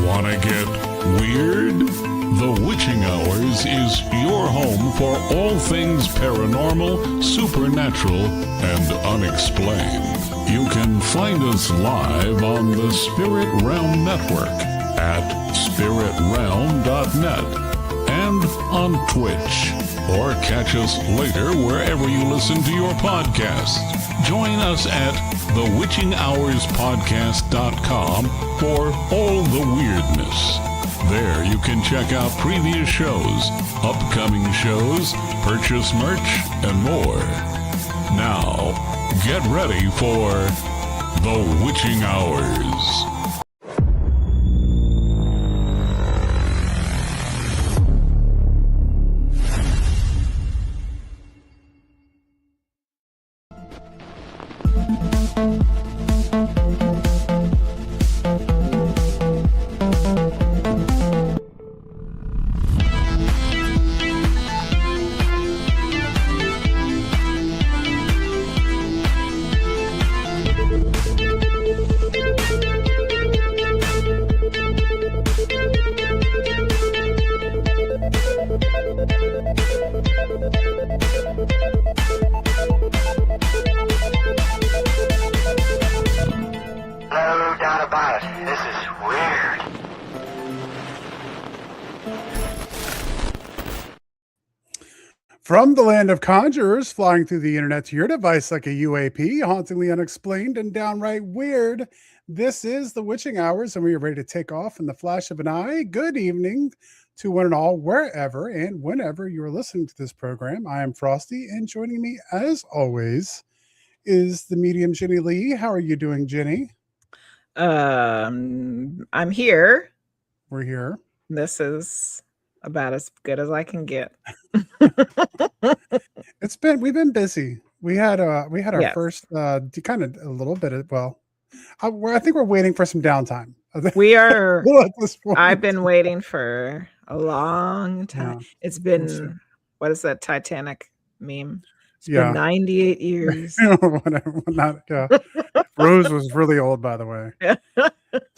Wanna get weird? The Witching Hours is your home for all things paranormal, supernatural, and unexplained. You can find us live on the Spirit Realm Network at spiritrealm.net and on Twitch. Or catch us later wherever you listen to your podcasts. Join us at thewitchinghourspodcast.com for all the weirdness. There you can check out previous shows, upcoming shows, purchase merch, and more. Now, get ready for The Witching Hours. From the land of conjurers, flying through the internet to your device like a UAP, hauntingly unexplained and downright weird, this is the Witching Hours, and we are ready to take off in the flash of an eye. Good evening to one and all, wherever and whenever you are listening to this program. I am Frosty, and joining me, as always, is the medium Jenny Lee. How are you doing, Jenny? I'm here. We're here. This is about as good as I can get. We've been busy. We had our Yes. first kind of a little bit of, I think we're waiting for some downtime. We are. At this point. I've been waiting for a long time. Yeah. It's been, what is that Titanic meme? It's Yeah. been 98 years. Whatever. Rose was really old, by the way.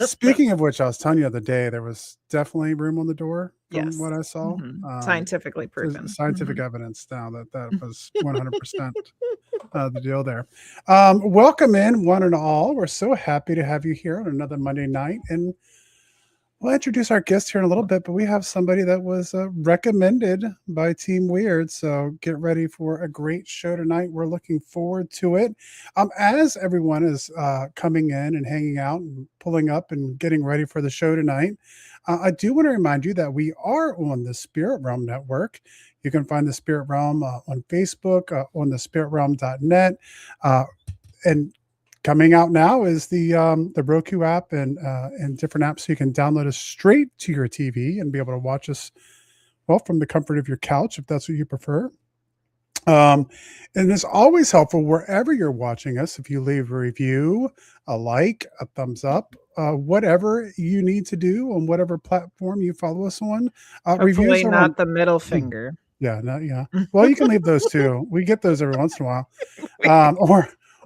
Speaking of which, I was telling you the other day, there was definitely room on the door from Yes. what I saw. Mhm. Scientifically There's proven. scientific Mhm. evidence now that was 100% the deal there. Welcome in, one and all. We're so happy to have you here on another Monday night. And we'll introduce our guest here in a little bit, but we have somebody that was recommended by Team Weird. So get ready for a great show tonight. We're looking forward to it. As everyone is coming in and hanging out and pulling up and getting ready for the show tonight, I do want to remind you that we are on the Spirit Realm Network. You can find the Spirit Realm on Facebook, on the spiritrealm.net. And coming out now is the Roku app and different apps, so you can download us straight to your TV and be able to watch us, well, from the comfort of your couch, if that's what you prefer. And it's always helpful wherever you're watching us, if you leave a review, a like, a thumbs up, whatever you need to do on whatever platform you follow us on. Hopefully Reviews are not on, the middle finger. yeah. Well, you can leave those too. We get those every once in a while.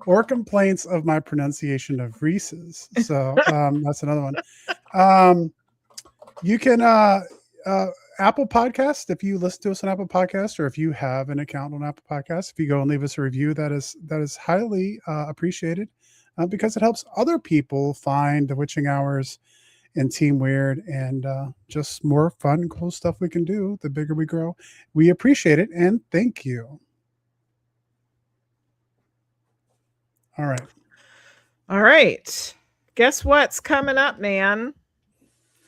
Or complaints of my pronunciation of Reese's. So that's another one. You can Apple Podcast, if you listen to us on Apple Podcast, or if you have an account on Apple Podcast, if you go and leave us a review, that is highly appreciated, because it helps other people find the Witching Hours and Team Weird, and just more fun, cool stuff we can do the bigger we grow. We appreciate it, and thank you. All right. Guess what's coming up, man?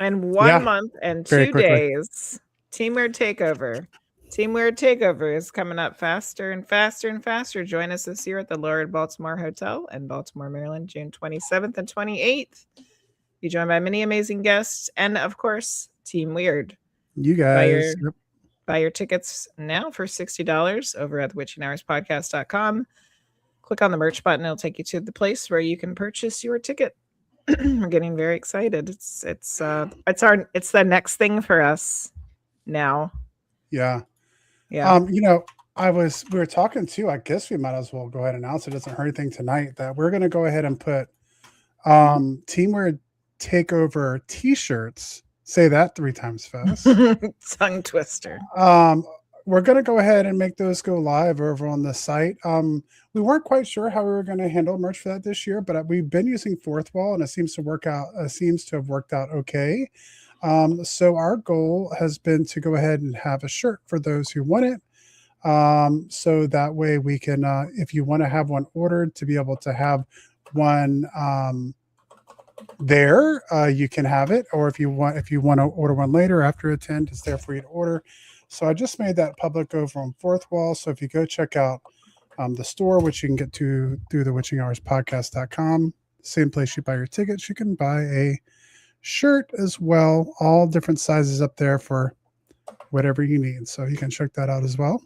In 1 month and 2 days, Team Weird Takeover. Team Weird Takeover is coming up faster and faster and faster. Join us this year at the Laurel Baltimore Hotel in Baltimore, Maryland, June 27th and 28th. Be joined by many amazing guests and, of course, Team Weird. You guys. Buy your tickets now for $60 over at thewitchinghourspodcast.com. Click on the merch button. It'll take you to the place where you can purchase your ticket. We're getting very excited. It's the next thing for us now. Yeah. Yeah. We were talking too. I guess we might as well go ahead and announce it. Doesn't hurt anything tonight that we're going to go ahead and put Team Weird Takeover t-shirts. Say that 3 times fast. Tongue twister. We're going to go ahead and make those go live over on the site. We weren't quite sure how we were going to handle merch for that this year, but we've been using Fourth Wall, and it seems to have worked out okay. So our goal has been to go ahead and have a shirt for those who want it. So that way we can, if you want to have one ordered, to be able to have one there, you can have it. Or if you want to order one later after attend, it's there for you to order. So I just made that public over on Fourth Wall. So if you go check out the store, which you can get to through the witchinghourspodcast.com, same place you buy your tickets, you can buy a shirt as well. All different sizes up there for whatever you need. So you can check that out as well.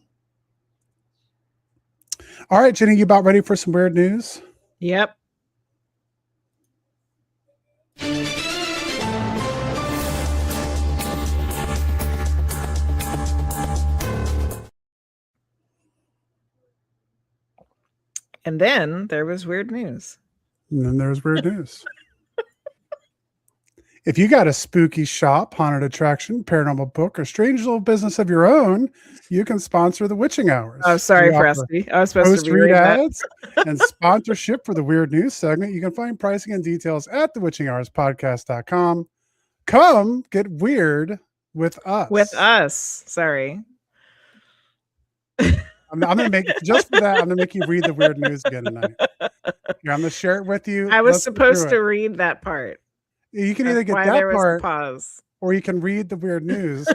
All right, Jenny, you about ready for some weird news? Yep. And then there was weird news. And then there's weird news. If you got a spooky shop, haunted attraction, paranormal book, or strange little business of your own, you can sponsor the Witching Hours. Oh, sorry, Fresty. I was supposed to read ads and sponsorship for the weird news segment. You can find pricing and details at thewitchinghourspodcast.com. Come get weird with us. With us. Sorry. I'm gonna make just for that. I'm gonna make you read the weird news again tonight. Here, I'm gonna share it with you. I was supposed to read that part. You can either get that part, pause, or you can read the weird news,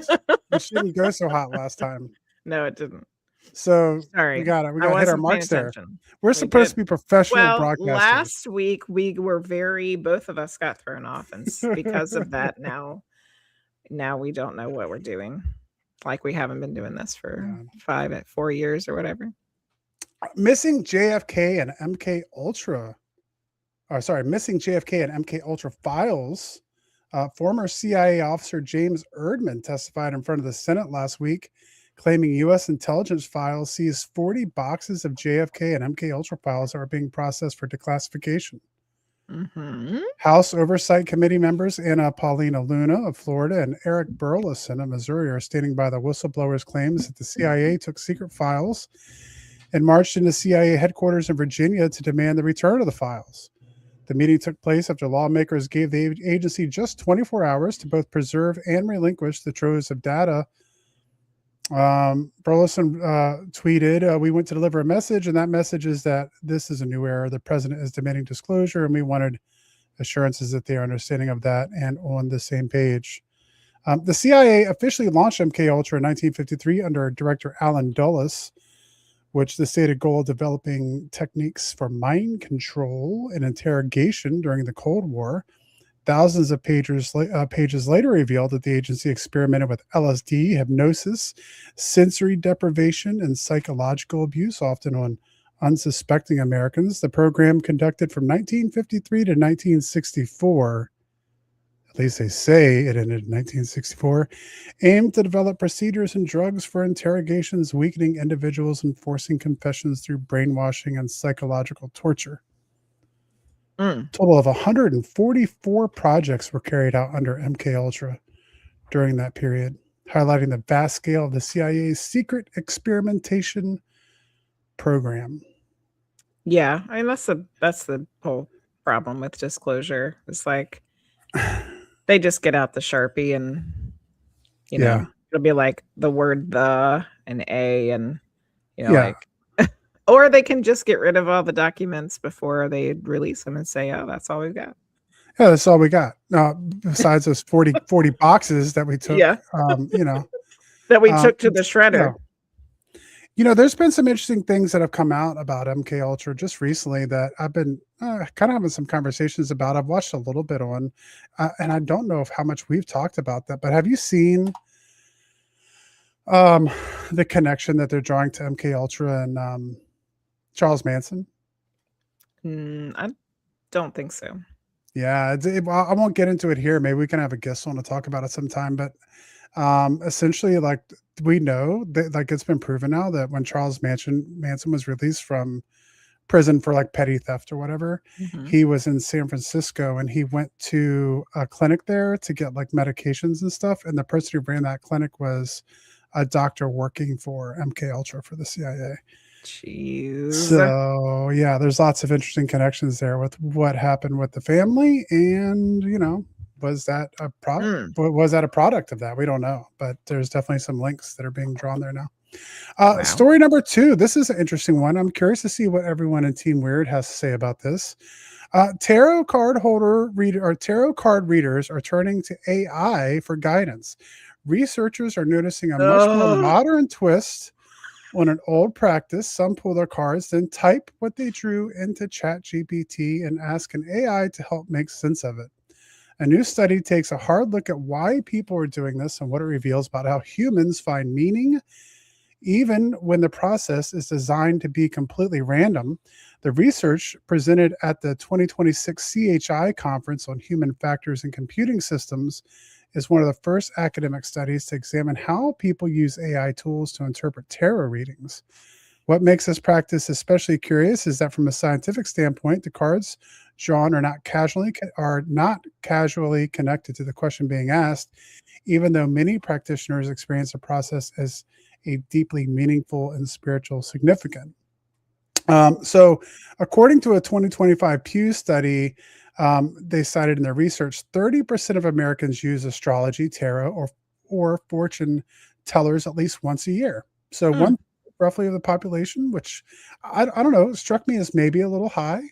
which didn't go so hot last time. No, it didn't. So sorry, we got it. We got to hit our marks there. We're supposed to be professional broadcasters. Last week we were both of us got thrown off, and because of that, now we don't know what we're doing. Like we haven't been doing this for 4 years or whatever. Missing JFK and MK Ultra. Missing JFK and MK Ultra files. Former CIA officer James Erdman testified in front of the Senate last week, claiming U.S. intelligence files seized 40 boxes of JFK and MK Ultra files that are being processed for declassification. Mm-hmm. House Oversight Committee members Anna Paulina Luna of Florida and Eric Burleson of Missouri are standing by the whistleblower's claims that the CIA took secret files and marched into CIA headquarters in Virginia to demand the return of the files. The meeting took place after lawmakers gave the agency just 24 hours to both preserve and relinquish the troves of data. Burleson tweeted, "We went to deliver a message, and that message is that this is a new era. The president is demanding disclosure, and we wanted assurances that they are understanding of that and on the same page." The CIA officially launched MK Ultra in 1953 under Director Allen Dulles, which the stated goal of developing techniques for mind control and interrogation during the Cold War. Thousands of pages later revealed that the agency experimented with LSD, hypnosis, sensory deprivation, and psychological abuse, often on unsuspecting Americans. The program, conducted from 1953 to 1964, at least they say it ended in 1964, aimed to develop procedures and drugs for interrogations, weakening individuals, and forcing confessions through brainwashing and psychological torture. Total of 144 projects were carried out under MK Ultra during that period, highlighting the vast scale of the CIA's secret experimentation program. Yeah, I mean that's the whole problem with disclosure. It's like they just get out the Sharpie and it'll be like the word "the" and "a" and like. Or they can just get rid of all the documents before they release them and say, "Oh, that's all we've got." Yeah, that's all we got. Besides those 40 boxes that we took, that we took to the shredder. There's been some interesting things that have come out about MK Ultra just recently that I've been kind of having some conversations about. I've watched a little bit on, and I don't know how much we've talked about that, but have you seen the connection that they're drawing to MK Ultra and Charles Manson? I don't think so. Yeah, I won't get into it here. Maybe we can have a guest on to talk about it sometime. But essentially, like we know that, like it's been proven now that when Charles Manson was released from prison for like petty theft or whatever. Mhm. He was in San Francisco and he went to a clinic there to get like medications and stuff. And the person who ran that clinic was a doctor working for MK Ultra for the CIA. Jeez. So yeah, there's lots of interesting connections there with what happened with the family, and was that a product? Was that a product of that? We don't know, but there's definitely some links that are being drawn there now. Wow. Story number 2. This is an interesting one. I'm curious to see what everyone in Team Weird has to say about this. Tarot card readers are turning to AI for guidance. Researchers are noticing a much more modern twist on an old practice. Some pull their cards, then type what they drew into ChatGPT and ask an AI to help make sense of it. A new study takes a hard look at why people are doing this and what it reveals about how humans find meaning, even when the process is designed to be completely random. The research presented at the 2026 CHI Conference on Human Factors and Computing Systems is one of the first academic studies to examine how people use AI tools to interpret tarot readings. What makes this practice especially curious is that from a scientific standpoint, the cards drawn are not casually connected to the question being asked, even though many practitioners experience the process as a deeply meaningful and spiritual significance. So according to a 2025 Pew study, they cited in their research, 30% of Americans use astrology, tarot, or fortune tellers at least once a year. So one roughly of the population, which I don't know, struck me as maybe a little high,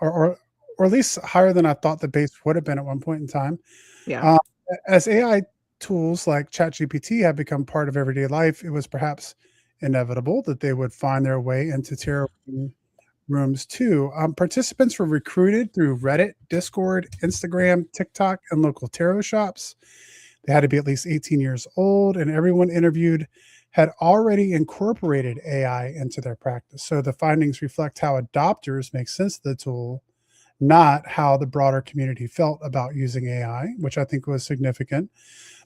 or at least higher than I thought the base would have been at one point in time. Yeah. As AI tools like ChatGPT have become part of everyday life, it was perhaps inevitable that they would find their way into tarot rooms too. Participants were recruited through Reddit, Discord, Instagram, TikTok, and local tarot shops. They had to be at least 18 years old, and everyone interviewed had already incorporated AI into their practice. So the findings reflect how adopters make sense of the tool, not how the broader community felt about using AI, which I think was significant.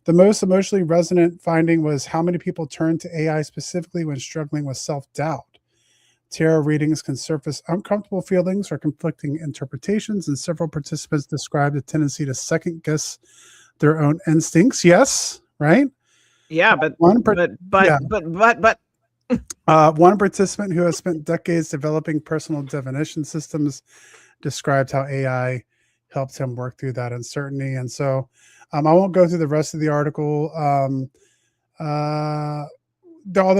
The most emotionally resonant finding was how many people turn to AI specifically when struggling with self-doubt. Tarot readings can surface uncomfortable feelings or conflicting interpretations, and several participants described a tendency to second guess their own instincts. Yes, right? Yeah, but one participant who has spent decades developing personal divination systems described how AI helped him work through that uncertainty. And so I won't go through the rest of the article. Although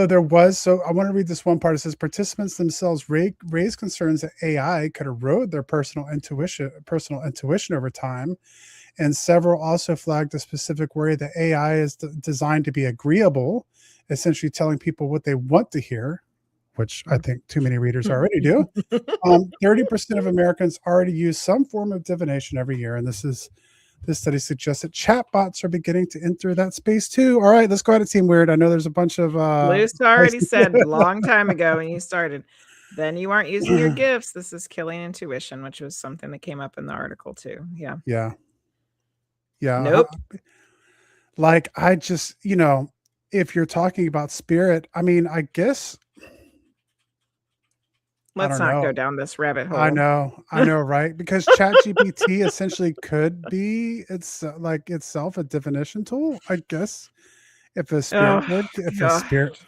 there was, so I want to read this one part. It says participants themselves raised concerns that AI could erode their personal intuition over time. And several also flagged a specific worry that AI is designed to be agreeable, essentially telling people what they want to hear, which I think too many readers already do. 30% of Americans already use some form of divination every year. And this study suggests that chatbots are beginning to enter that space too. All right, let's go ahead and Team Weird. I know there's a bunch of Luce already said a long time ago when you started, then you aren't using your gifts. This is killing intuition, which was something that came up in the article too. Yeah. Nope. Like I just, if you're talking about spirit, I mean, I guess let's not go down this rabbit hole. I know, right? Because ChatGPT essentially could be like itself a divination tool, I guess. If a spirit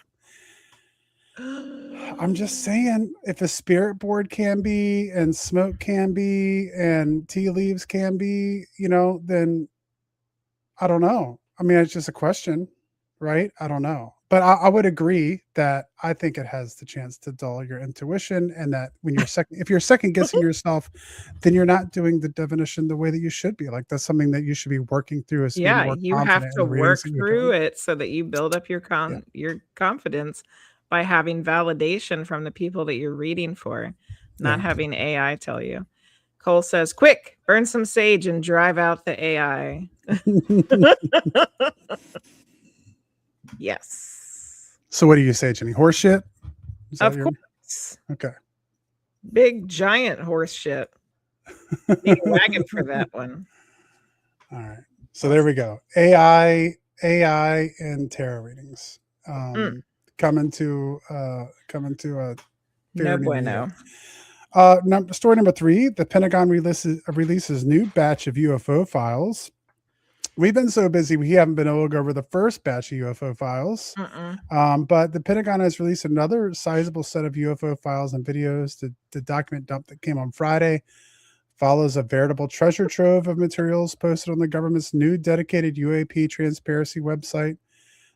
I'm just saying, if a spirit board can be, and smoke can be, and tea leaves can be, then I don't know. I mean, it's just a question, right? I don't know. But I would agree that I think it has the chance to dull your intuition, and that when if you're second guessing yourself, then you're not doing the divination the way that you should be. Like that's something that you should be working through. You have to work through it so that you build up your confidence by having validation from the people that you're reading for, not having AI tell you. Cole says, quick, burn some sage and drive out the AI. Yes. So what do you say, Jenny? Horse shit? Of course. Okay. Big giant horse shit. Need a wagon for that one. All right. So there we go. AI and tarot readings. Coming to a No bueno. Story number 3, the Pentagon releases new batch of UFO files. We've been so busy, we haven't been able to go over the first batch of UFO files. But the Pentagon has released another sizable set of UFO files and videos. The document dump that came on Friday follows a veritable treasure trove of materials posted on the government's new dedicated UAP transparency website.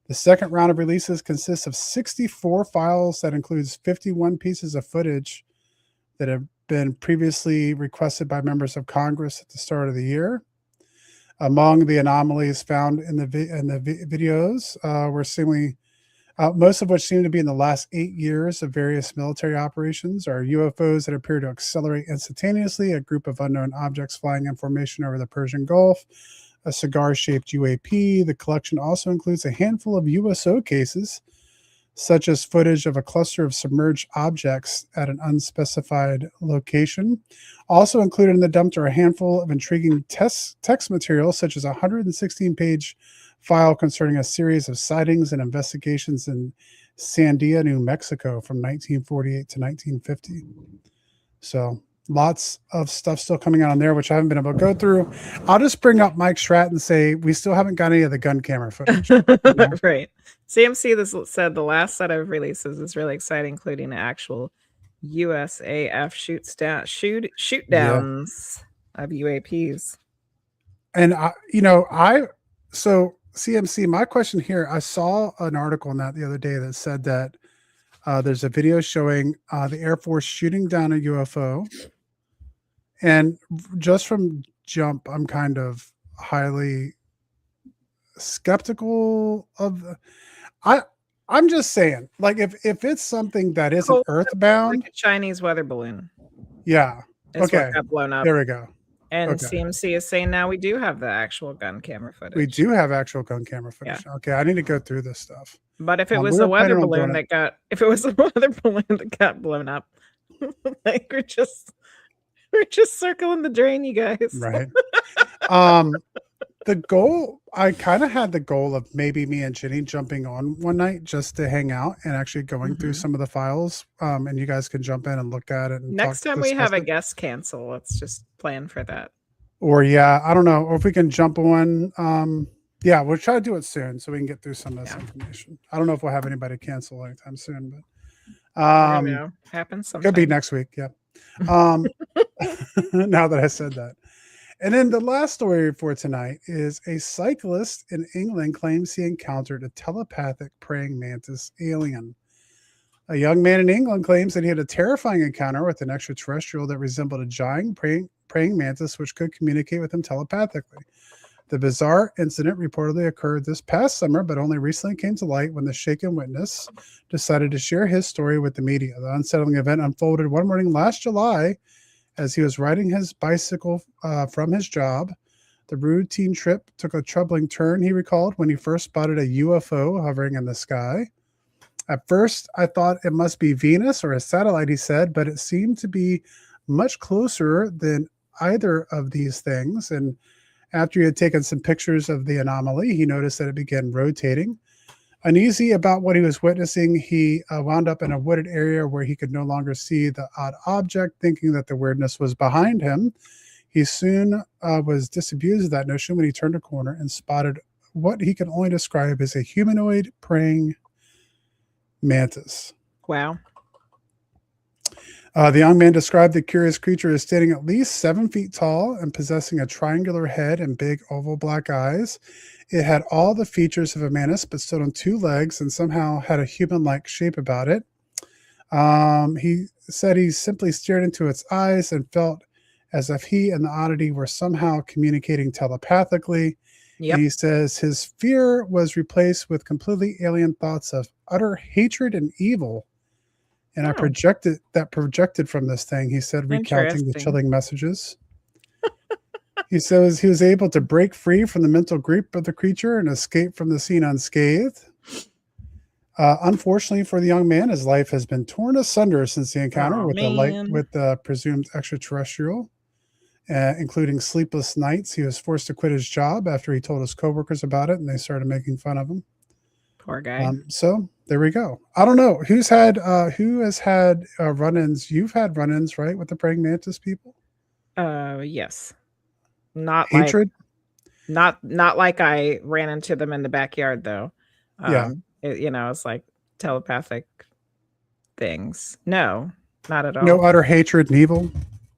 The second round of releases consists of 64 files that includes 51 pieces of footage that have been previously requested by members of Congress at the start of the year. Among the anomalies found in the videos were seemingly, most of which seem to be in the last 8 years of various military operations, are UFOs that appear to accelerate instantaneously, a group of unknown objects flying in formation over the Persian Gulf, a cigar-shaped UAP. The collection also includes a handful of USO cases, such as footage of a cluster of submerged objects at an unspecified location. Also included in the dump are a handful of intriguing text material, such as a 116-page file concerning a series of sightings and investigations in Sandia, New Mexico from 1948 to 1950. So lots of stuff still coming out on there, which I haven't been able to go through. I'll just bring up Mike Stratton and say, we still haven't got any of the gun camera footage. Right. CMC said the last set of releases is really exciting, including the actual USAF shoot downs of UAPs. And so CMC, my question here, I saw an article on that the other day that said that there's a video showing the Air Force shooting down a UFO. And just from jump, I'm kind of highly skeptical of I'm just saying, like, if it's something that isn't earthbound, like a Chinese weather balloon. Yeah. Okay. What got blown up. There we go. And CMC is saying now we do have the actual gun camera footage. We do have actual gun camera footage. Yeah. Okay, I need to go through this stuff. But if it was a weather balloon that got blown up, like we're just circling the drain, you guys. Right. The goal, I kind of had the goal of maybe me and Jenny jumping on one night just to hang out and actually going through some of the files. And you guys can jump in and look at it. And next time we have a guest cancel, let's just plan for that. Or I don't know. Or if we can jump on. We'll try to do it soon so we can get through some of this information. I don't know if we'll have anybody cancel anytime soon, but happens sometime. Could be next week. Yeah. Now that I said that. And then the last story for tonight is a cyclist in England claims he encountered a telepathic praying mantis alien. A young man in England claims that he had a terrifying encounter with an extraterrestrial that resembled a giant praying mantis which could communicate with him telepathically. The bizarre incident reportedly occurred this past summer, but only recently came to light when the shaken witness decided to share his story with the media. The unsettling event unfolded one morning last July as he was riding his bicycle from his job. The routine trip took a troubling turn, he recalled, when he first spotted a UFO hovering in the sky. At first, I thought it must be Venus or a satellite, he said, but it seemed to be much closer than either of these things. And after he had taken some pictures of the anomaly, he noticed that it began rotating. Uneasy about what he was witnessing, he wound up in a wooded area where he could no longer see the odd object, thinking that the weirdness was behind him. He soon was disabused of that notion when he turned a corner and spotted what he can only describe as a humanoid praying mantis. Wow. The young man described the curious creature as standing at least 7 feet tall and possessing a triangular head and big oval black eyes. It had all the features of a mantis, but stood on 2 legs and somehow had a human-like shape about it. He said he simply stared into its eyes and felt as if he and the oddity were somehow communicating telepathically. Yep. And he says his fear was replaced with completely alien thoughts of utter hatred and evil. And I projected from this thing, he said, recounting the chilling messages. He says he was able to break free from the mental grip of the creature and escape from the scene unscathed. Unfortunately for the young man, his life has been torn asunder since the encounter with the presumed extraterrestrial, including sleepless nights. He was forced to quit his job after he told his coworkers about it, and they started making fun of him. Poor guy. So There we go. I don't know who has had run-ins. You've had run-ins, right, with the praying mantis people? Yes. Not Hatred? like not like I ran into them in the backyard though. Yeah. It's like telepathic things. No, not at all. No utter hatred and evil?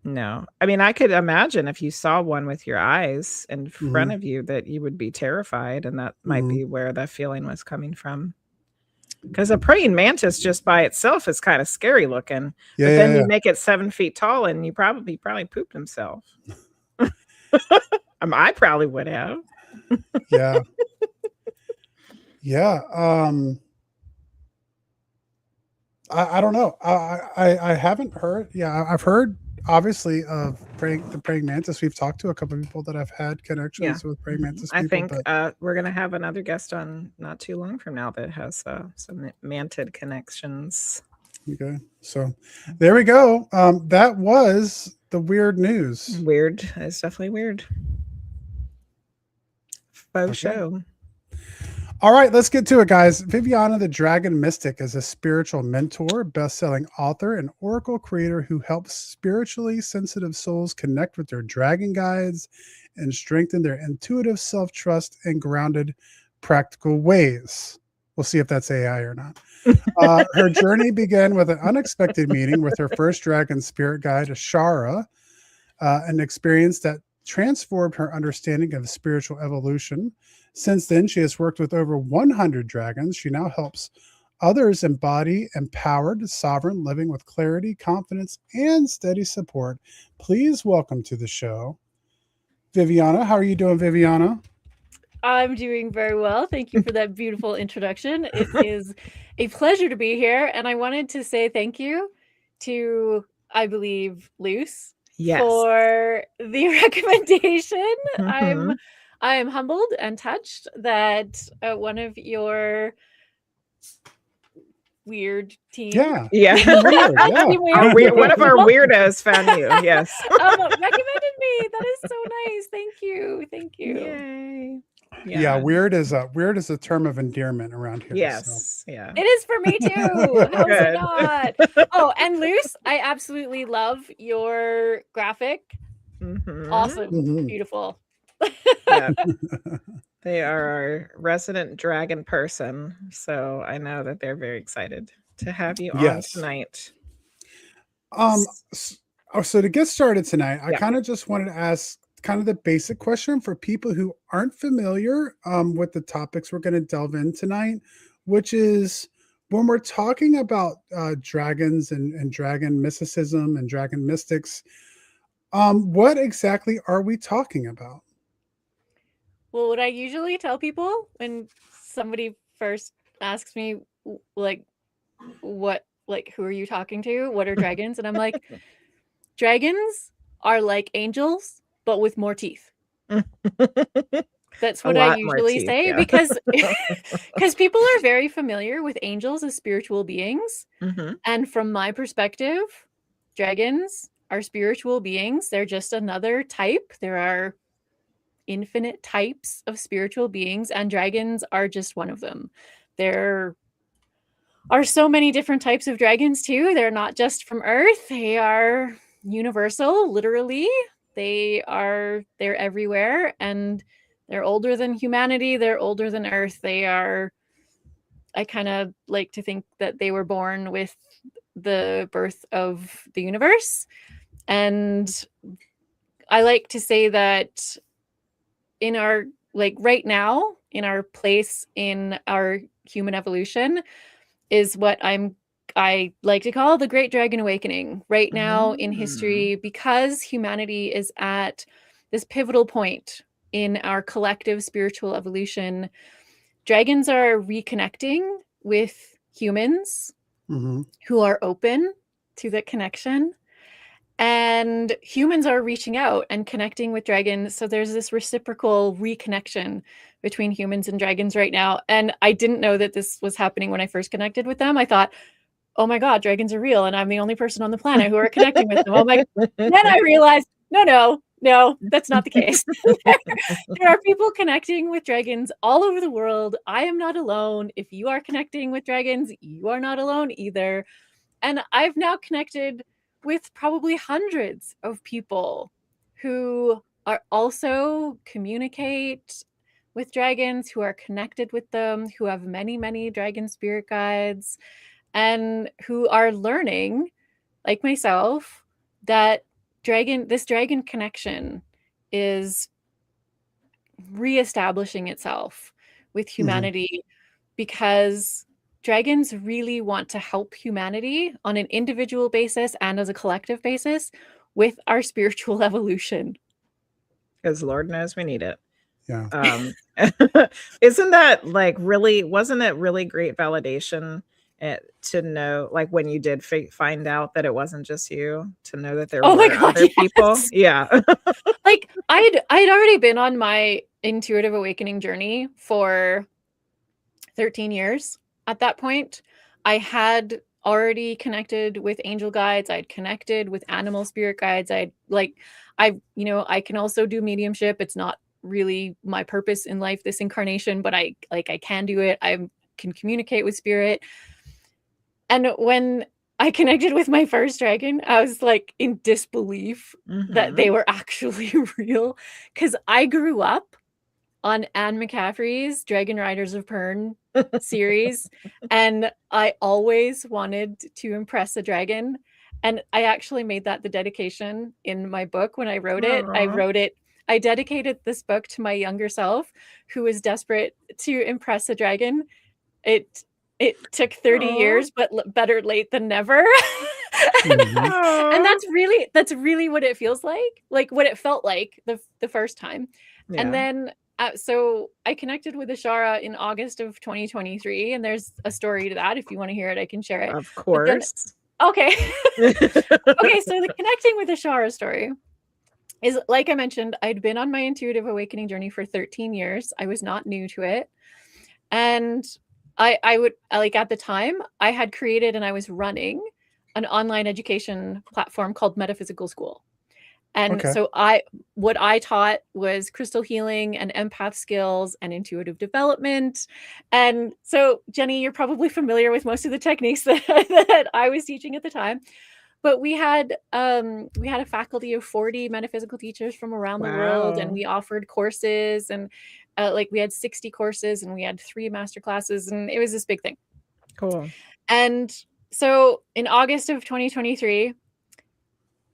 No. I mean, I could imagine if you saw one with your eyes in front of you that you would be terrified, and that might be where that feeling was coming from. Because a praying mantis just by itself is kind of scary looking. Yeah, but then yeah. you make it 7 feet tall and you probably pooped himself. I probably would have. Yeah. Yeah. I don't know. I haven't heard. Yeah, I've heard obviously of the praying mantis. We've talked to a couple of people that have had connections with praying mantis people. I think we're gonna have another guest on not too long from now that has some mantid connections. Okay, so there we go. That was the weird news. Weird. It's definitely weird. Faux show. All right, let's get to it, guys. Viviana the Dragon Mystic is a spiritual mentor, best-selling author, and oracle creator who helps spiritually sensitive souls connect with their dragon guides and strengthen their intuitive self-trust in grounded, practical ways. We'll see if that's AI or not. Her journey began with an unexpected meeting with her first dragon spirit guide, Ashara, an experience that transformed her understanding of spiritual evolution. Since then, she has worked with over 100 dragons. She now helps others embody empowered, sovereign living with clarity, confidence, and steady support. Please welcome to the show, Viviana. How are you doing, Viviana? I'm doing very well. Thank you for that beautiful introduction. It is a pleasure to be here. And I wanted to say thank you to, I believe, Luce for the recommendation. I am humbled and touched that one of your weird team. One of our weirdos found you. Yes. Recommended me. That is so nice. Thank you. Yay. Yeah, weird is a term of endearment around here. Yes. So. Yeah. It is for me too. How's it not? Oh, and Luce, I absolutely love your graphic. Awesome. Beautiful. Yeah. They are our resident dragon person, so I know that they're very excited to have you on tonight. So to get started tonight, I kind of just wanted to ask kind of the basic question for people who aren't familiar with the topics we're going to delve in tonight, which is when we're talking about dragons and dragon mysticism and dragon mystics, what exactly are we talking about? Well, what I usually tell people when somebody first asks me, like, who are you talking to? What are dragons? And I'm like, dragons are like angels, but with more teeth. That's what I usually say because people are very familiar with angels as spiritual beings. And from my perspective, dragons are spiritual beings. They're just another type. There are infinite types of spiritual beings, and dragons are just one of them. There are so many different types of dragons too. They're not just from Earth. They are universal, literally. They're everywhere, and they're older than humanity. They're older than Earth. I kind of like to think that they were born with the birth of the universe. And I like to say that in our, right now, in our place in our human evolution is what I like to call the Great Dragon Awakening right now in history, because humanity is at this pivotal point in our collective spiritual evolution. Dragons are reconnecting with humans who are open to the connection. And humans are reaching out and connecting with dragons. So there's this reciprocal reconnection between humans and dragons right now. And I didn't know that this was happening when I first connected with them. I thought, oh my God, dragons are real. And I'm the only person on the planet who are connecting with them. Oh my! Then I realized, no, No, that's not the case. There are people connecting with dragons all over the world. I am not alone. If you are connecting with dragons, you are not alone either. And I've now connected with probably hundreds of people who are also communicate with dragons, who are connected with them, who have many, many dragon spirit guides, and who are learning, like myself, that this dragon connection is reestablishing itself with humanity because dragons really want to help humanity on an individual basis and as a collective basis with our spiritual evolution. Because Lord knows we need it. Yeah. Isn't that like really, wasn't it really great validation to know, like when you did find out that it wasn't just you, to know that there were other people? Yeah. Like I'd already been on my intuitive awakening journey for 13 years. At that point, I had already connected with angel guides. I'd connected with animal spirit guides. I can also do mediumship. It's not really my purpose in life, this incarnation, but I can do it. I can communicate with spirit. And when I connected with my first dragon, I was like in disbelief that they were actually real. Because I grew up on Anne McCaffrey's Dragon Riders of Pern series, and I always wanted to impress a dragon. And I actually made that the dedication in my book when I wrote it. I dedicated this book to my younger self, who was desperate to impress a dragon. It took 30 years, but better late than never. And that's really what it feels like what it felt like the first time. Yeah. And then so I connected with Ashara in August of 2023, and there's a story to that. If you want to hear it, I can share it. Of course. Okay. Okay, so the connecting with Ashara story is, like I mentioned, I'd been on my intuitive awakening journey for 13 years. I was not new to it. And I would, like, at the time, I had created and I was running an online education platform called Metaphysical School. And so what I taught was crystal healing and empath skills and intuitive development. And so, Jenny, you're probably familiar with most of the techniques that I was teaching at the time. But we had a faculty of 40 metaphysical teachers from around the world, and we offered courses, and we had 60 courses, and we had 3 master classes, and it was this big thing. Cool. And so in August of 2023,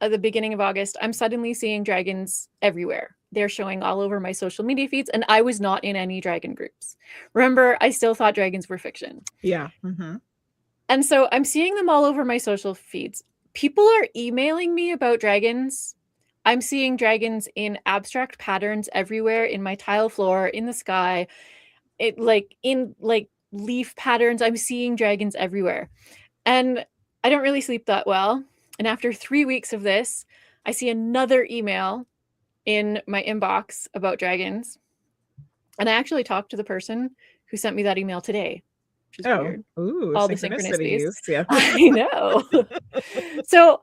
at the beginning of August, I'm suddenly seeing dragons everywhere. They're showing all over my social media feeds, and I was not in any dragon groups. Remember, I still thought dragons were fiction. Yeah. And so I'm seeing them all over my social feeds. People are emailing me about dragons. I'm seeing dragons in abstract patterns everywhere, in my tile floor, in the sky, in leaf patterns. I'm seeing dragons everywhere. And I don't really sleep that well. And after 3 weeks of this, I see another email in my inbox about dragons. And I actually talked to the person who sent me that email today. Which is weird. Ooh, all the synchronicities. Yeah. I know. So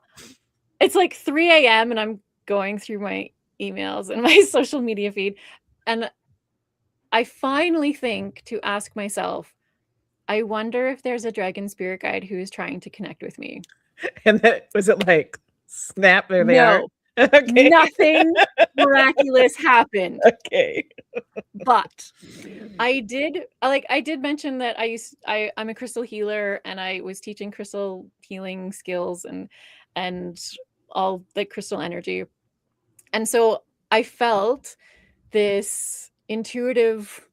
it's like 3 a.m. and I'm going through my emails and my social media feed. And I finally think to ask myself, I wonder if there's a dragon spirit guide who is trying to connect with me. And that was it, like, snap, there they are. Okay. Nothing miraculous happened. Okay. But I did mention that I'm a crystal healer, and I was teaching crystal healing skills and all the crystal energy. And so I felt this intuitive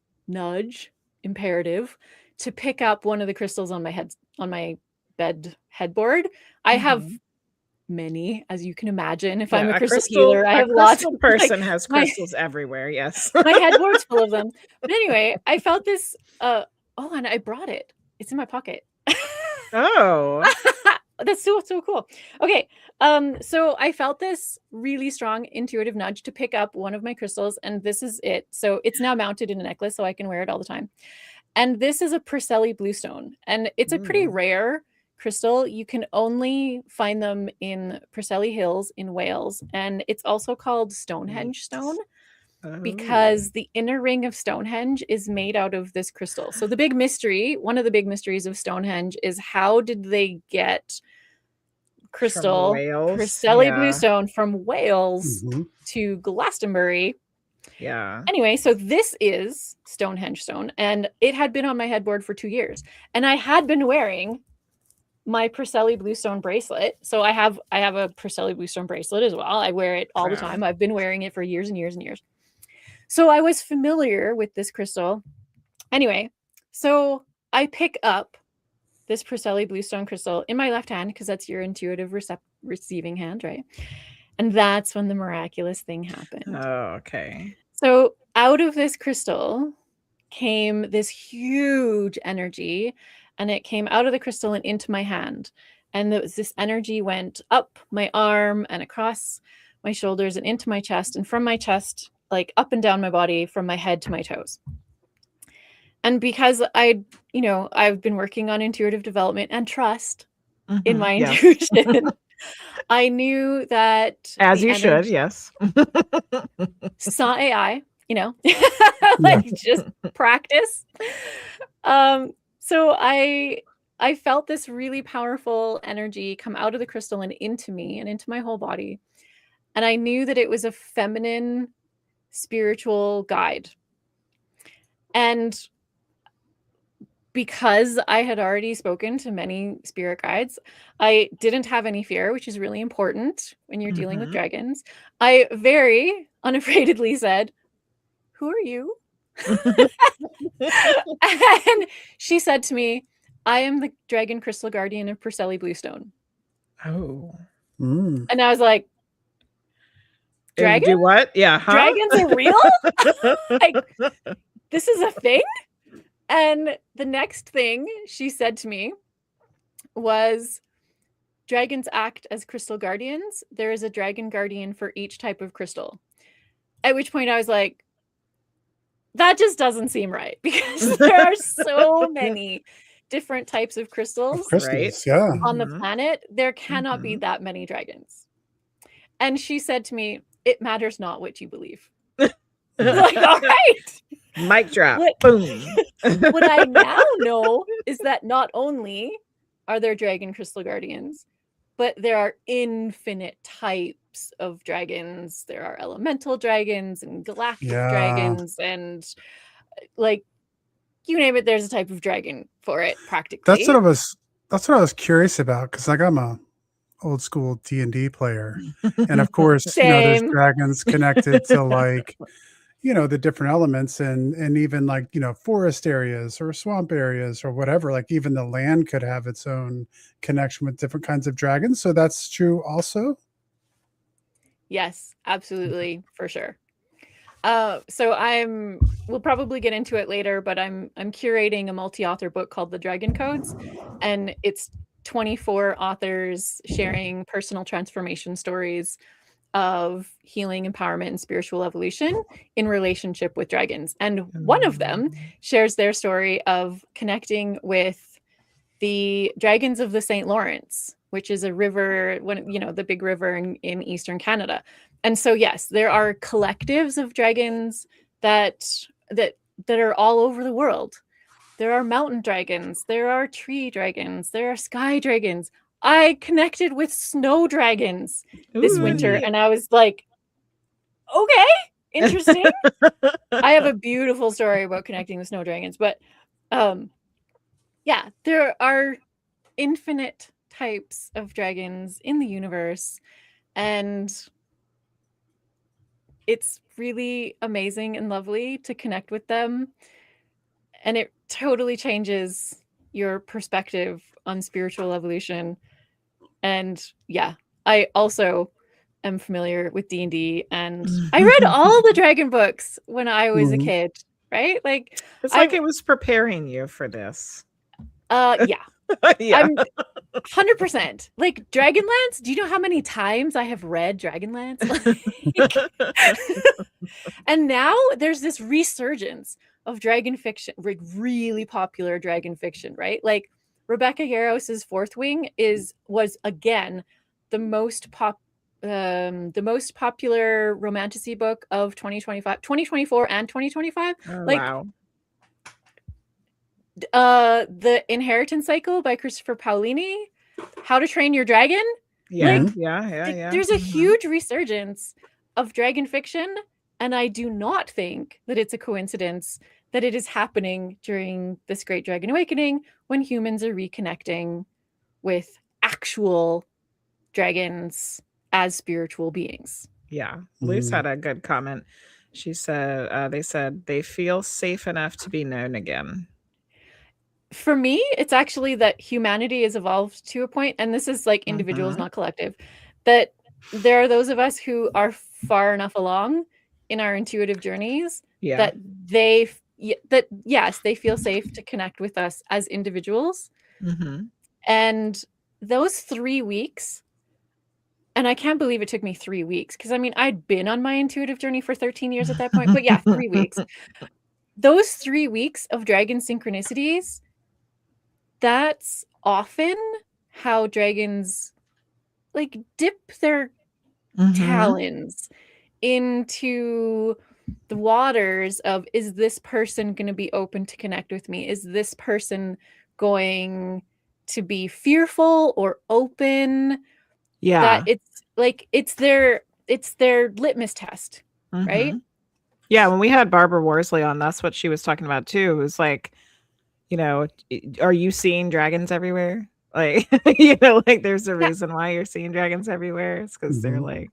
imperative to pick up one of the crystals on my bed headboard. I have many, as you can imagine. If I'm a crystal healer, I have lots. A person has crystals everywhere. Yes, my headboard's full of them. But anyway, I felt this. And I brought it. It's in my pocket. Oh, that's so cool. Okay, so I felt this really strong intuitive nudge to pick up one of my crystals, and this is it. So it's now mounted in a necklace, so I can wear it all the time. And this is a Preseli bluestone, and it's a pretty rare crystal. You can only find them in Preseli Hills in Wales, and it's also called Stonehenge stone because the inner ring of Stonehenge is made out of this crystal. So the big mystery, one of the big mysteries of Stonehenge, is how did they get crystal Preseli bluestone from Wales to Glastonbury? Yeah. Anyway, so this is Stonehenge stone, and it had been on my headboard for 2 years, and I had been wearing my Preseli bluestone bracelet. So I have a Preseli bluestone bracelet as well. I wear it all the time. I've been wearing it for years and years and years. So I was familiar with this crystal. Anyway, so I pick up this Preseli bluestone crystal in my left hand because that's your intuitive receiving hand, right? And that's when the miraculous thing happened. Oh, okay. So out of this crystal came this huge energy, and it came out of the crystal and into my hand. And this energy went up my arm and across my shoulders and into my chest, and from my chest, like up and down my body, from my head to my toes. And because I've been working on intuitive development and trust in my intuition, I knew that as you should, yes. Saw AI, like just practice. So I felt this really powerful energy come out of the crystal and into me and into my whole body. And I knew that it was a feminine spiritual guide. And because I had already spoken to many spirit guides, I didn't have any fear, which is really important when you're dealing with dragons. I very unafraidly said, "Who are you?" And she said to me, "I am the dragon crystal guardian of Preseli Bluestone." Oh. And I was like, "Dragons? Do what? Yeah. Huh? Dragons are real? Like, this is a thing?" And the next thing she said to me was, "Dragons act as crystal guardians. There is a dragon guardian for each type of crystal." At which point I was like, that just doesn't seem right, because there are so many different types of crystals, right? On the planet. There cannot be that many dragons. And she said to me, "It matters not what you believe." Like, all right. Mic drop. Boom. What I now know is that not only are there dragon crystal guardians, but there are infinite types of dragons. There are elemental dragons and galactic dragons, and like, you name it, there's a type of dragon for it, practically. That's what I was curious about, because like I'm a old school D&D player, and of course there's dragons connected to like the different elements, and even like forest areas or swamp areas or whatever. Like even the land could have its own connection with different kinds of dragons. So that's true also. Yes, absolutely, for sure. So we'll probably get into it later, but I'm curating a multi-author book called The Dragon Codes, and it's 24 authors sharing personal transformation stories of healing, empowerment, and spiritual evolution in relationship with dragons. And one of them shares their story of connecting with the dragons of the St. Lawrence, which is a river, the big river in Eastern Canada. And so, yes, there are collectives of dragons that are all over the world. There are mountain dragons, there are tree dragons, there are sky dragons. I connected with snow dragons this winter, and I was like, okay, interesting. I have a beautiful story about connecting with snow dragons, but yeah, there are infinite types of dragons in the universe, and it's really amazing and lovely to connect with them, and it totally changes your perspective on spiritual evolution. And yeah, I also am familiar with D&D, and I read all the dragon books when I was a kid, right? Like, it's like it was preparing you for this. Yeah. Yeah. I'm 100%. Like, Dragonlance, do you know how many times I have read Dragonlance? And now there's this resurgence of dragon fiction, like really popular dragon fiction, right? Like, Rebecca Yarros's Fourth Wing was again the most popular romantasy book of 2024 and 2025. Oh, like wow. The Inheritance Cycle by Christopher Paolini, How to Train Your Dragon. Yeah, Like, yeah. There's a huge resurgence of dragon fiction, and I do not think that it's a coincidence that it is happening during this Great Dragon Awakening when humans are reconnecting with actual dragons as spiritual beings. Yeah. Luce had a good comment. She said, they said they feel safe enough to be known again. For me, it's actually that humanity has evolved to a point, and this is like individuals, not collective, that there are those of us who are far enough along in our intuitive journeys that yes, they feel safe to connect with us as individuals. And those 3 weeks, and I can't believe it took me 3 weeks, because I mean, I'd been on my intuitive journey for 13 years at that point, but yeah, 3 weeks. Those 3 weeks of dragon synchronicities, that's often how dragons like dip their talons into the waters of, is this person going to be open to connect with me? Is this person going to be fearful or open? Yeah. That it's like it's their litmus test, right? Yeah, when we had Barbara Worsley on, that's what she was talking about too. It was like, you know, are you seeing dragons everywhere? Like, you know, like there's a reason why you're seeing dragons everywhere. It's because they're like,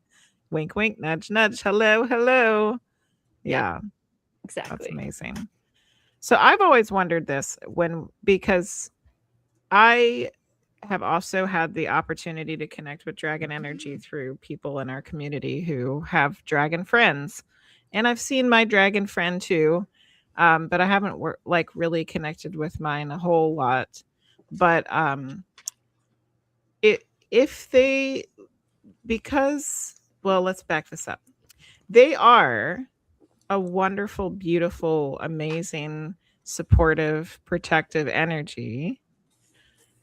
wink, wink, nudge, nudge, hello, hello. Yeah, exactly. That's amazing. So I've always wondered this because I have also had the opportunity to connect with dragon energy through people in our community who have dragon friends. And I've seen my dragon friend too, but I haven't really connected with mine a whole lot. But let's back this up. They are a wonderful, beautiful, amazing, supportive, protective energy.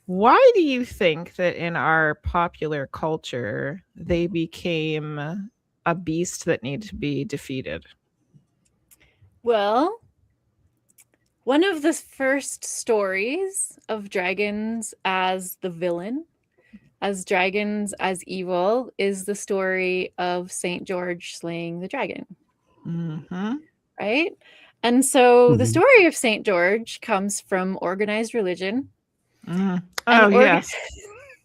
Why do you think that in our popular culture, they became a beast that needed to be defeated? Well, one of the first stories of dragons as the villain, as dragons as evil, is the story of St. George slaying the dragon. Right? And so the story of St. George comes from organized religion. Yes.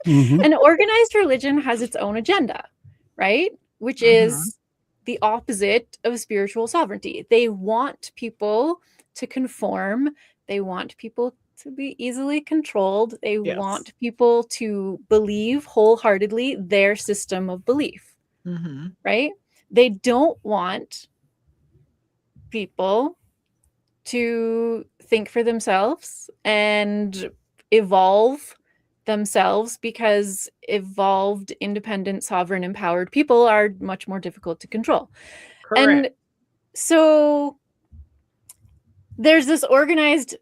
An organized religion has its own agenda, right? Which is the opposite of spiritual sovereignty. They want people to conform. They want people to be easily controlled. They want people to believe wholeheartedly their system of belief, right? They don't want people to think for themselves and evolve themselves, because evolved, independent, sovereign, empowered people are much more difficult to control. Correct. And so there's this organized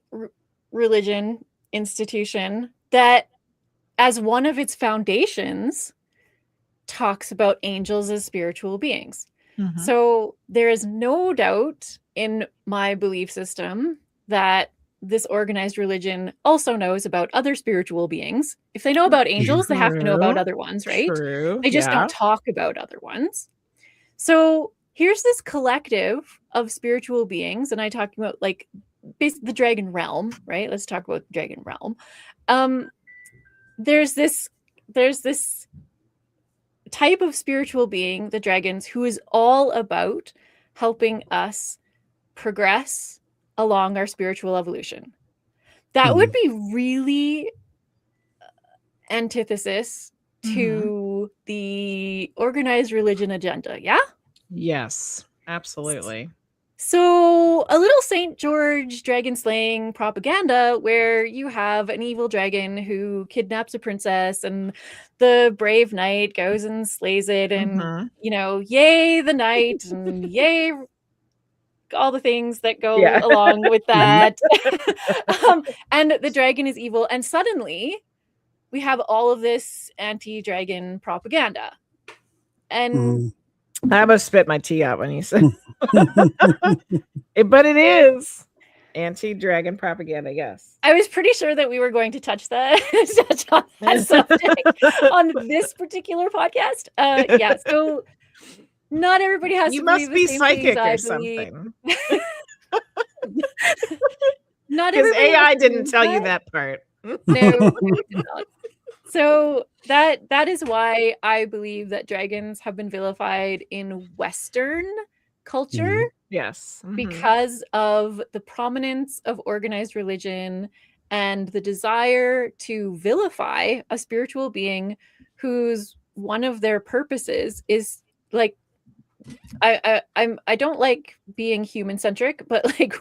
religion institution that, as one of its foundations, talks about angels as spiritual beings. So there is no doubt in my belief system that this organized religion also knows about other spiritual beings. If they know about angels, they have to know about other ones, right? They just don't talk about other ones. So here's this collective of spiritual beings, and I talk about like basically the dragon realm, right? Let's talk about the dragon realm. There's this type of spiritual being, the dragons, who is all about helping us progress along our spiritual evolution. That would be really antithesis to the organized religion agenda, yeah? Yes, absolutely. So a little St. George dragon slaying propaganda where you have an evil dragon who kidnaps a princess and the brave knight goes and slays it and, you know, yay the knight and yay all the things that go along with that. And the dragon is evil. And suddenly we have all of this anti-dragon propaganda. And I almost spit my tea out when you said but it is anti-dragon propaganda, yes. I was pretty sure that we were going to touch on that subject on this particular podcast. So not everybody has you to must be believe the same psychic or things, something. Not because everybody AI has to didn't believe tell you that. that part. No, it did not. So that is why I believe that dragons have been vilified in Western culture. Yes. Because of the prominence of organized religion and the desire to vilify a spiritual being whose one of their purposes is like, I don't like being human centric, but like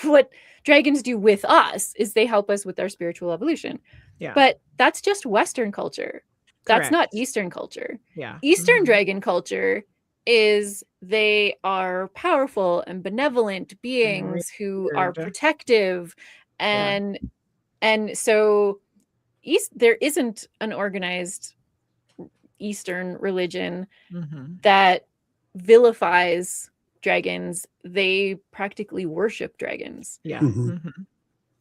what dragons do with us is they help us with our spiritual evolution. Yeah. But that's just Western culture. That's Correct. not Eastern culture. Yeah. Eastern dragon culture is they are powerful and benevolent beings who are protective, and so there isn't an organized Eastern religion that vilifies dragons. They practically worship dragons.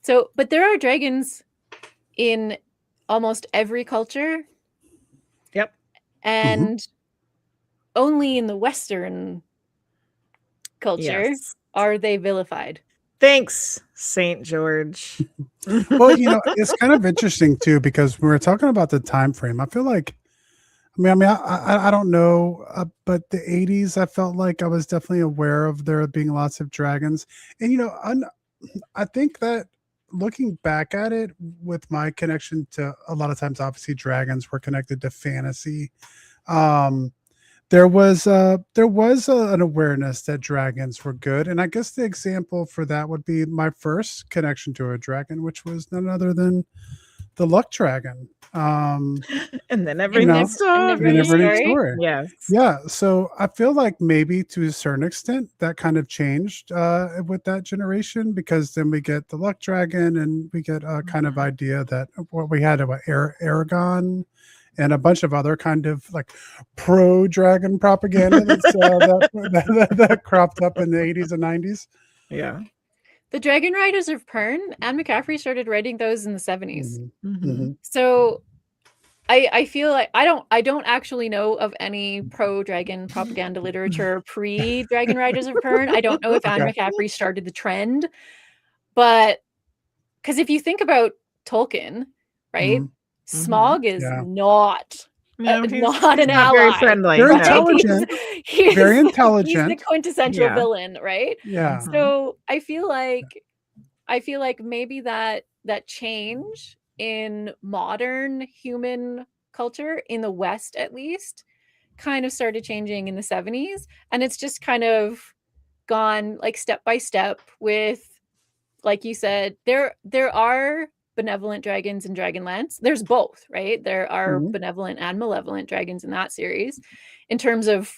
So, but there are dragons in almost every culture. Yep. And only in the Western culture are they vilified. Thanks, St. George. Well, it's kind of interesting too, because we were talking about the time frame. I feel like, I don't know, but the 80s, I felt like I was definitely aware of there being lots of dragons. And, I think that looking back at it with my connection to a lot of times, obviously dragons were connected to fantasy. There was an awareness that dragons were good. And I guess the example for that would be my first connection to a dragon, which was none other than the Luck Dragon. And then every next story. Yes. Yeah. So I feel like maybe to a certain extent that kind of changed with that generation, because then we get the Luck Dragon and we get a kind of idea that what we had about Aragon and a bunch of other kind of like pro-dragon propaganda that cropped up in the 80s and 90s. Yeah. The Dragon Riders of Pern, Anne McCaffrey started writing those in the 70s. So I feel like I don't actually know of any pro-dragon propaganda literature pre-Dragon Riders of Pern. I don't know if Anne McCaffrey started the trend, but because if you think about Tolkien, right? Smaug is not an ally. Very friendly. Very intelligent. Very intelligent. He's the quintessential villain, right? Yeah. So I feel like maybe that change in modern human culture in the West, at least, kind of started changing in the 70s, and it's just kind of gone like step by step with, like you said, there are benevolent dragons in Dragonlance. There's both, right? There are benevolent and malevolent dragons in that series in terms of,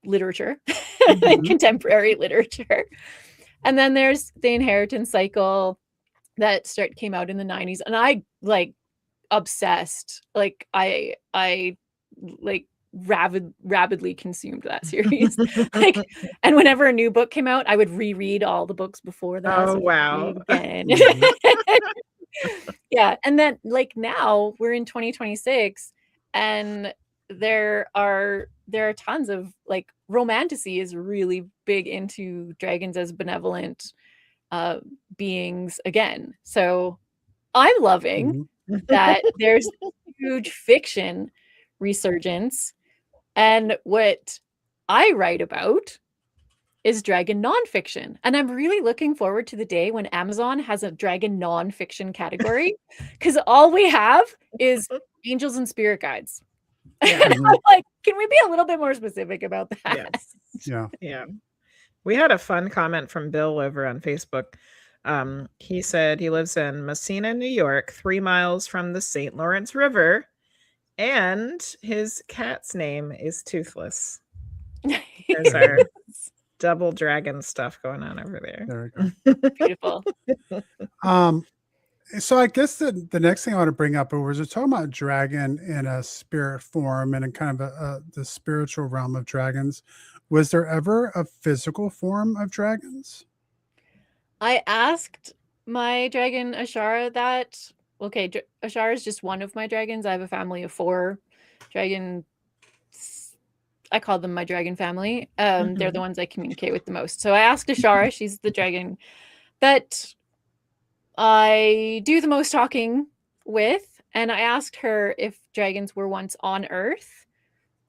literature, contemporary literature. And then there's the Inheritance cycle that came out in the 90s, and I like obsessed. Like I like rabidly consumed that series. And whenever a new book came out, I would reread all the books before that. Oh wow. Yeah. And then like now we're in 2026 and there are tons of like romantasy is really big into dragons as benevolent beings again. So I'm loving that there's huge fiction resurgence. And what I write about is dragon nonfiction. And I'm really looking forward to the day when Amazon has a dragon nonfiction category, because all we have is angels and spirit guides. I'm like, can we be a little bit more specific about that? Yes. Yeah. We had a fun comment from Bill over on Facebook. He said he lives in Messina, New York, 3 miles from the St. Lawrence River. And his cat's name is Toothless. double dragon stuff going on over there. There we go. Beautiful. So I guess the next thing I want to bring up was we're talking about dragon in a spirit form and in kind of the spiritual realm of dragons. Was there ever a physical form of dragons? I asked my dragon Ashara that. Okay, Ashara is just one of my dragons. I have a family of 4 dragons. I call them my dragon family. They're the ones I communicate with the most. So I asked Ashara, she's the dragon that I do the most talking with, and I asked her if dragons were once on Earth,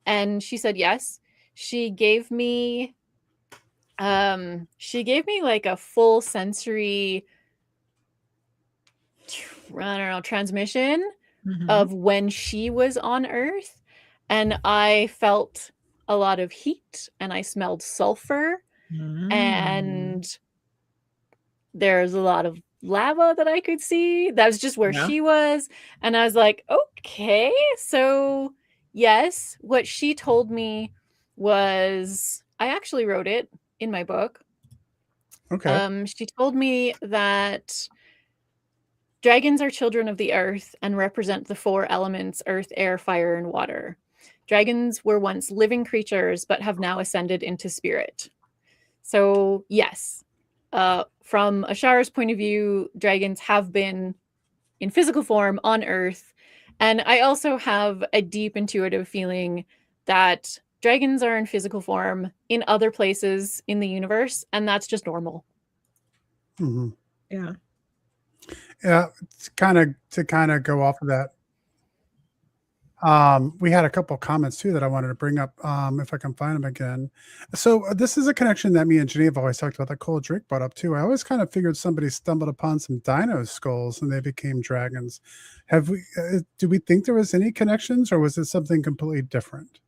and she said yes. She gave me like a full sensory, I don't know, transmission of when she was on Earth, and I felt a lot of heat, and I smelled sulfur, and there's a lot of lava that I could see. That was just where she was. And I was like, okay. So yes, what she told me was, I actually wrote it in my book. Okay. She told me that dragons are children of the earth and represent the 4 elements: earth, air, fire, and water. Dragons were once living creatures, but have now ascended into spirit. So yes, from Ashara's point of view, dragons have been in physical form on Earth. And I also have a deep intuitive feeling that dragons are in physical form in other places in the universe, and that's just normal. Yeah. Yeah, to kind of go off of that. We had a couple of comments too that I wanted to bring up, if I can find them again. So this is a connection that me and Geneva always talked about, that Cole Drake brought up too. I always kind of figured somebody stumbled upon some dino skulls and they became dragons. Do we think there was any connections, or was it something completely different?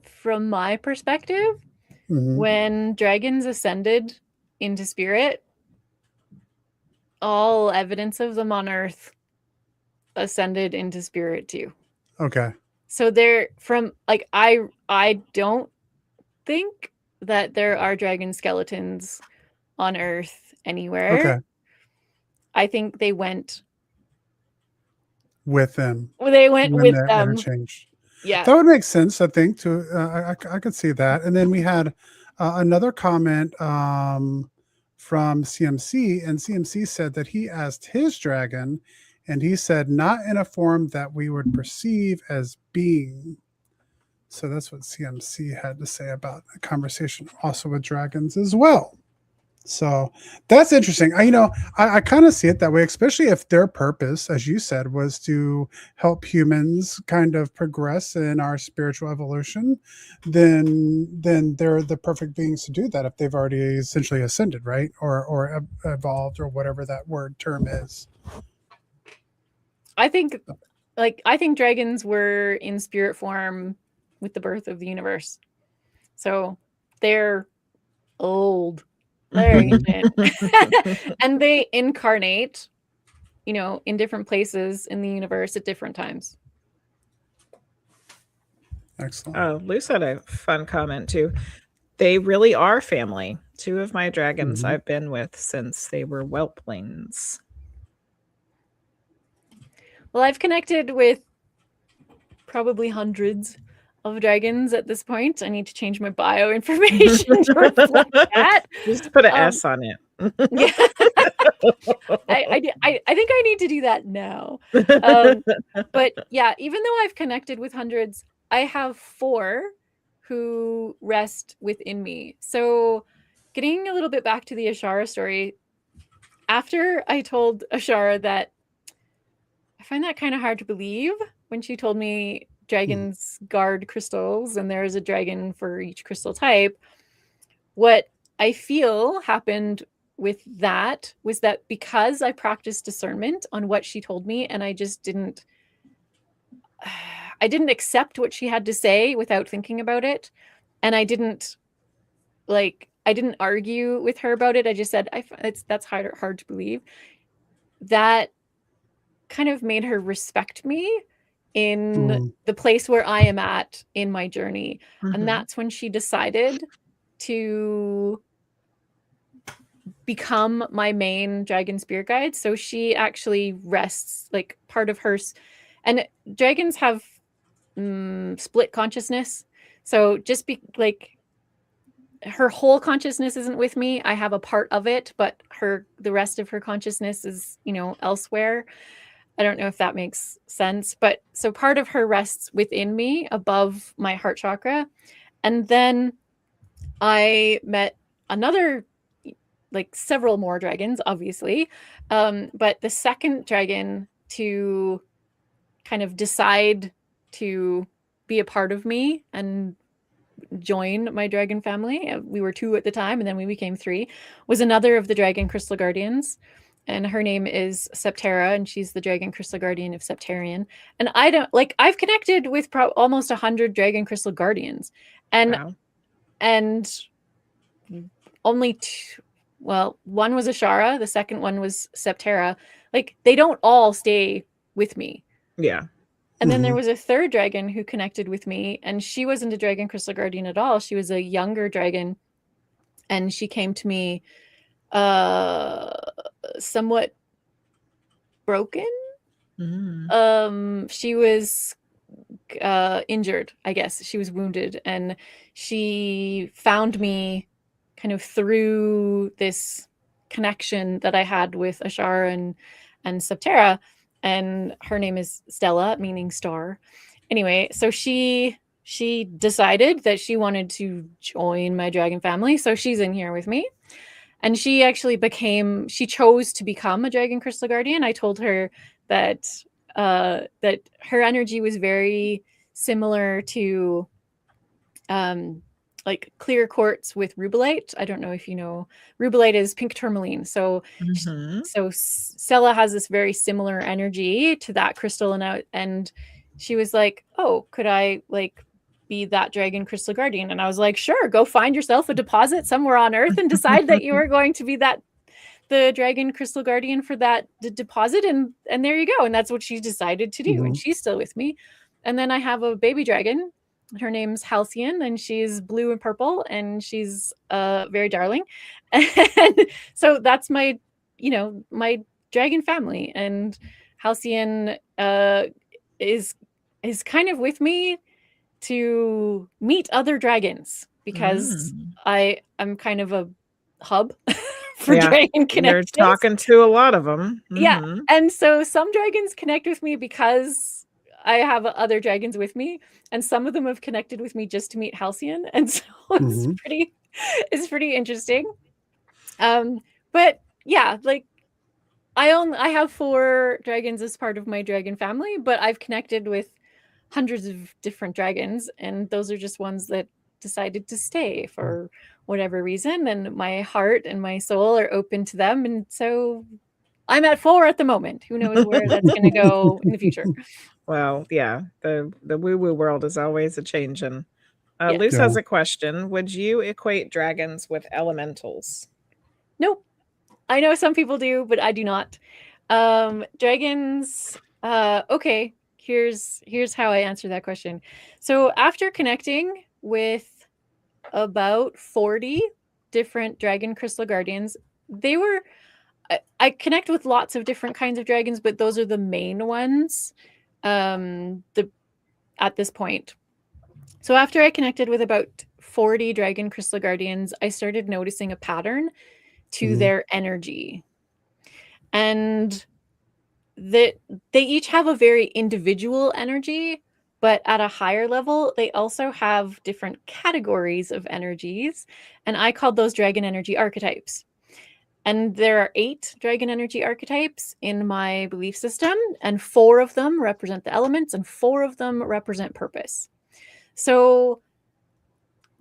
From my perspective, when dragons ascended into spirit, all evidence of them on Earth ascended into spirit too. Okay. So they're from, like, I don't think that there are dragon skeletons on Earth anywhere. Okay. I think they went with them. Well, they went when with that them. interchange. Yeah. That would make sense, I think. I could see that. And then we had another comment from CMC, and CMC said that he asked his dragon, and he said, not in a form that we would perceive as being. So that's what CMC had to say about the conversation also with dragons as well. So that's interesting. I kind of see it that way, especially if their purpose, as you said, was to help humans kind of progress in our spiritual evolution, then they're the perfect beings to do that if they've already essentially ascended, right? Or evolved, or whatever that word term is. I think dragons were in spirit form with the birth of the universe. So they're old. Very ancient. And they incarnate, in different places in the universe at different times. Excellent. Oh, Luce had a fun comment too. They really are family. 2 of my dragons I've been with since they were whelplings. Well, I've connected with probably hundreds of dragons at this point. I need to change my bio information to reflect that. Just put an S on it. Yeah. I think I need to do that now. But yeah, even though I've connected with hundreds, I have 4 who rest within me. So getting a little bit back to the Ashara story, after I told Ashara that, I find that kind of hard to believe when she told me dragons guard crystals and there's a dragon for each crystal type. What I feel happened with that was that because I practiced discernment on what she told me, and I just didn't accept what she had to say without thinking about it. And I didn't argue with her about it. I just said, that's hard to believe. That kind of made her respect me in the place where I am at in my journey. And that's when she decided to become my main dragon spirit guide. So she actually rests, like, part of her, and dragons have split consciousness. So just like her whole consciousness isn't with me. I have a part of it, but the rest of her consciousness is, elsewhere. I don't know if that makes sense, but so part of her rests within me above my heart chakra. And then I met several more dragons, obviously. But the second dragon to kind of decide to be a part of me and join my dragon family, we were 2 at the time, and then we became 3, was another of the dragon crystal guardians. And her name is Septera, and she's the dragon crystal guardian of Septarian. And I've connected with almost 100 dragon crystal guardians, and Wow. and only one was Ashara, the second one was Septera. Like, they don't all stay with me. Yeah. And then there was a third dragon who connected with me, and she wasn't a dragon crystal guardian at all. She was a younger dragon, and she came to me somewhat broken. She was injured, I guess. She was wounded, and she found me kind of through this connection that I had with Ashara and Septera, and her name is Stella, meaning star. Anyway, so she decided that she wanted to join my dragon family, so she's in here with me. And she actually she chose to become a dragon crystal guardian. I told her that that her energy was very similar to like clear quartz with rubellite. I don't know if you know, rubellite is pink tourmaline. So so Stella has this very similar energy to that crystal, and she was like, "Oh, could I be that dragon crystal guardian?" And I was like, "Sure, go find yourself a deposit somewhere on Earth and decide that you are going to be the dragon crystal guardian for that deposit, and there you go." And that's what she decided to do, and she's still with me. And then I have a baby dragon. Her name's Halcyon, and she's blue and purple, and she's very darling. And so that's my dragon family. And Halcyon is kind of with me to meet other dragons, because I'm kind of a hub for dragon connections. You're talking to a lot of them. Yeah. And so some dragons connect with me because I have other dragons with me, and some of them have connected with me just to meet Halcyon. And so it's pretty interesting. But yeah, I have 4 dragons as part of my dragon family, but I've connected with hundreds of different dragons, and those are just ones that decided to stay for whatever reason, and my heart and my soul are open to them. And so I'm at 4 at the moment. Who knows where that's going to go in the future? Well, yeah, the woo-woo world is always a changing. Luce has a question. Would you equate dragons with elementals? Nope. I know some people do, but I do not. Dragons, okay, here's how I answer that question. So after connecting with about 40 different dragon crystal guardians, I connect with lots of different kinds of dragons, but those are the main ones at this point. So after I connected with about 40 dragon crystal guardians, I started noticing a pattern to their energy, and that they each have a very individual energy, but at a higher level, they also have different categories of energies, and I called those dragon energy archetypes. And there are 8 dragon energy archetypes in my belief system, and 4 of them represent the elements, and 4 of them represent purpose. So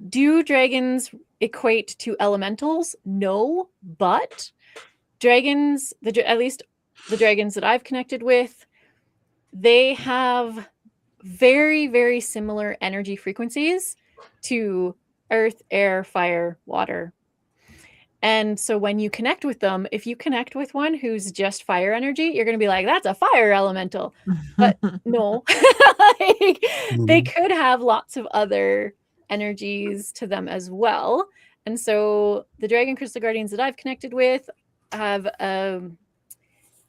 do dragons equate to elementals? No, but dragons, at least the dragons that I've connected with, they have very, very similar energy frequencies to earth, air, fire, water. And so when you connect with them, if you connect with one who's just fire energy, you're going to be like, that's a fire elemental. But no, they could have lots of other energies to them as well. And so the Dragon Crystal Guardians that I've connected with have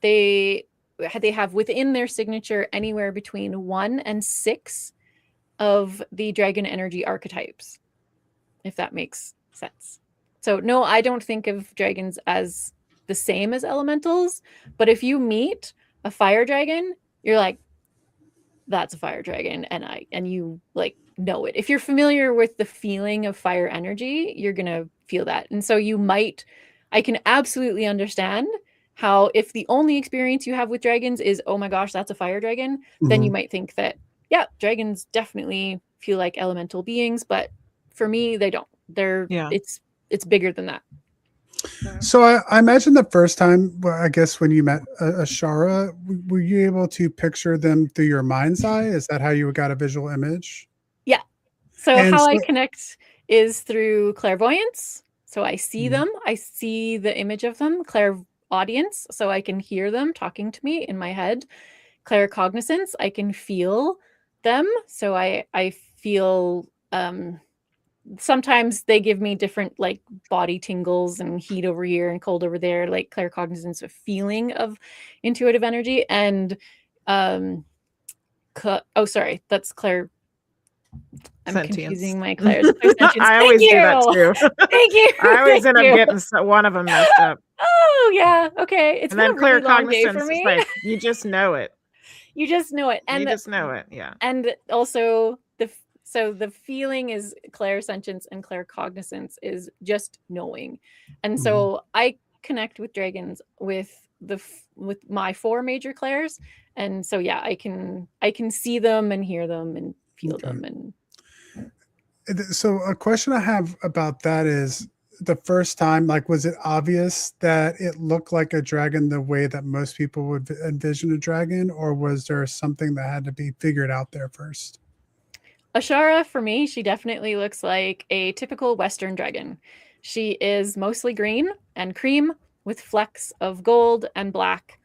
they have within their signature anywhere between 1 and 6 of the dragon energy archetypes, if that makes sense. So no, I don't think of dragons as the same as elementals, but if you meet a fire dragon, you're like, that's a fire dragon, and you like know it. If you're familiar with the feeling of fire energy, you're gonna feel that. And so I can absolutely understand how if the only experience you have with dragons is, oh my gosh, that's a fire dragon, then you might think that, yeah, dragons definitely feel like elemental beings, but for me, they don't. It's bigger than that. So I imagine the first time, well, I guess when you met Ashara, were you able to picture them through your mind's eye? Is that how you got a visual image? Yeah. So I connect is through clairvoyance. So I see them. I see the image of them. Clairaudience, so I can hear them talking to me in my head. Claircognizance, I can feel them. So I feel sometimes they give me different like body tingles and heat over here and cold over there, like claircognizance, a feeling of intuitive energy. And that's Claire. I'm confusing my Claire's. I always do that too. Thank you. I always end up getting one of them messed up. Oh yeah, okay. It's and then been a really long day claircognizance for me. is like you just know it. You just know it, and you just know it, yeah. And also the feeling is clairsentience, and claircognizance is just knowing. And so I connect with dragons with my 4 major clairs, and so yeah, I can see them and hear them and feel them. And so a question I have about that is, the first time, like, was it obvious that it looked like a dragon the way that most people would envision a dragon, or was there something that had to be figured out there first? Ashara, for me, she definitely looks like a typical Western dragon. She is mostly green and cream with flecks of gold and black.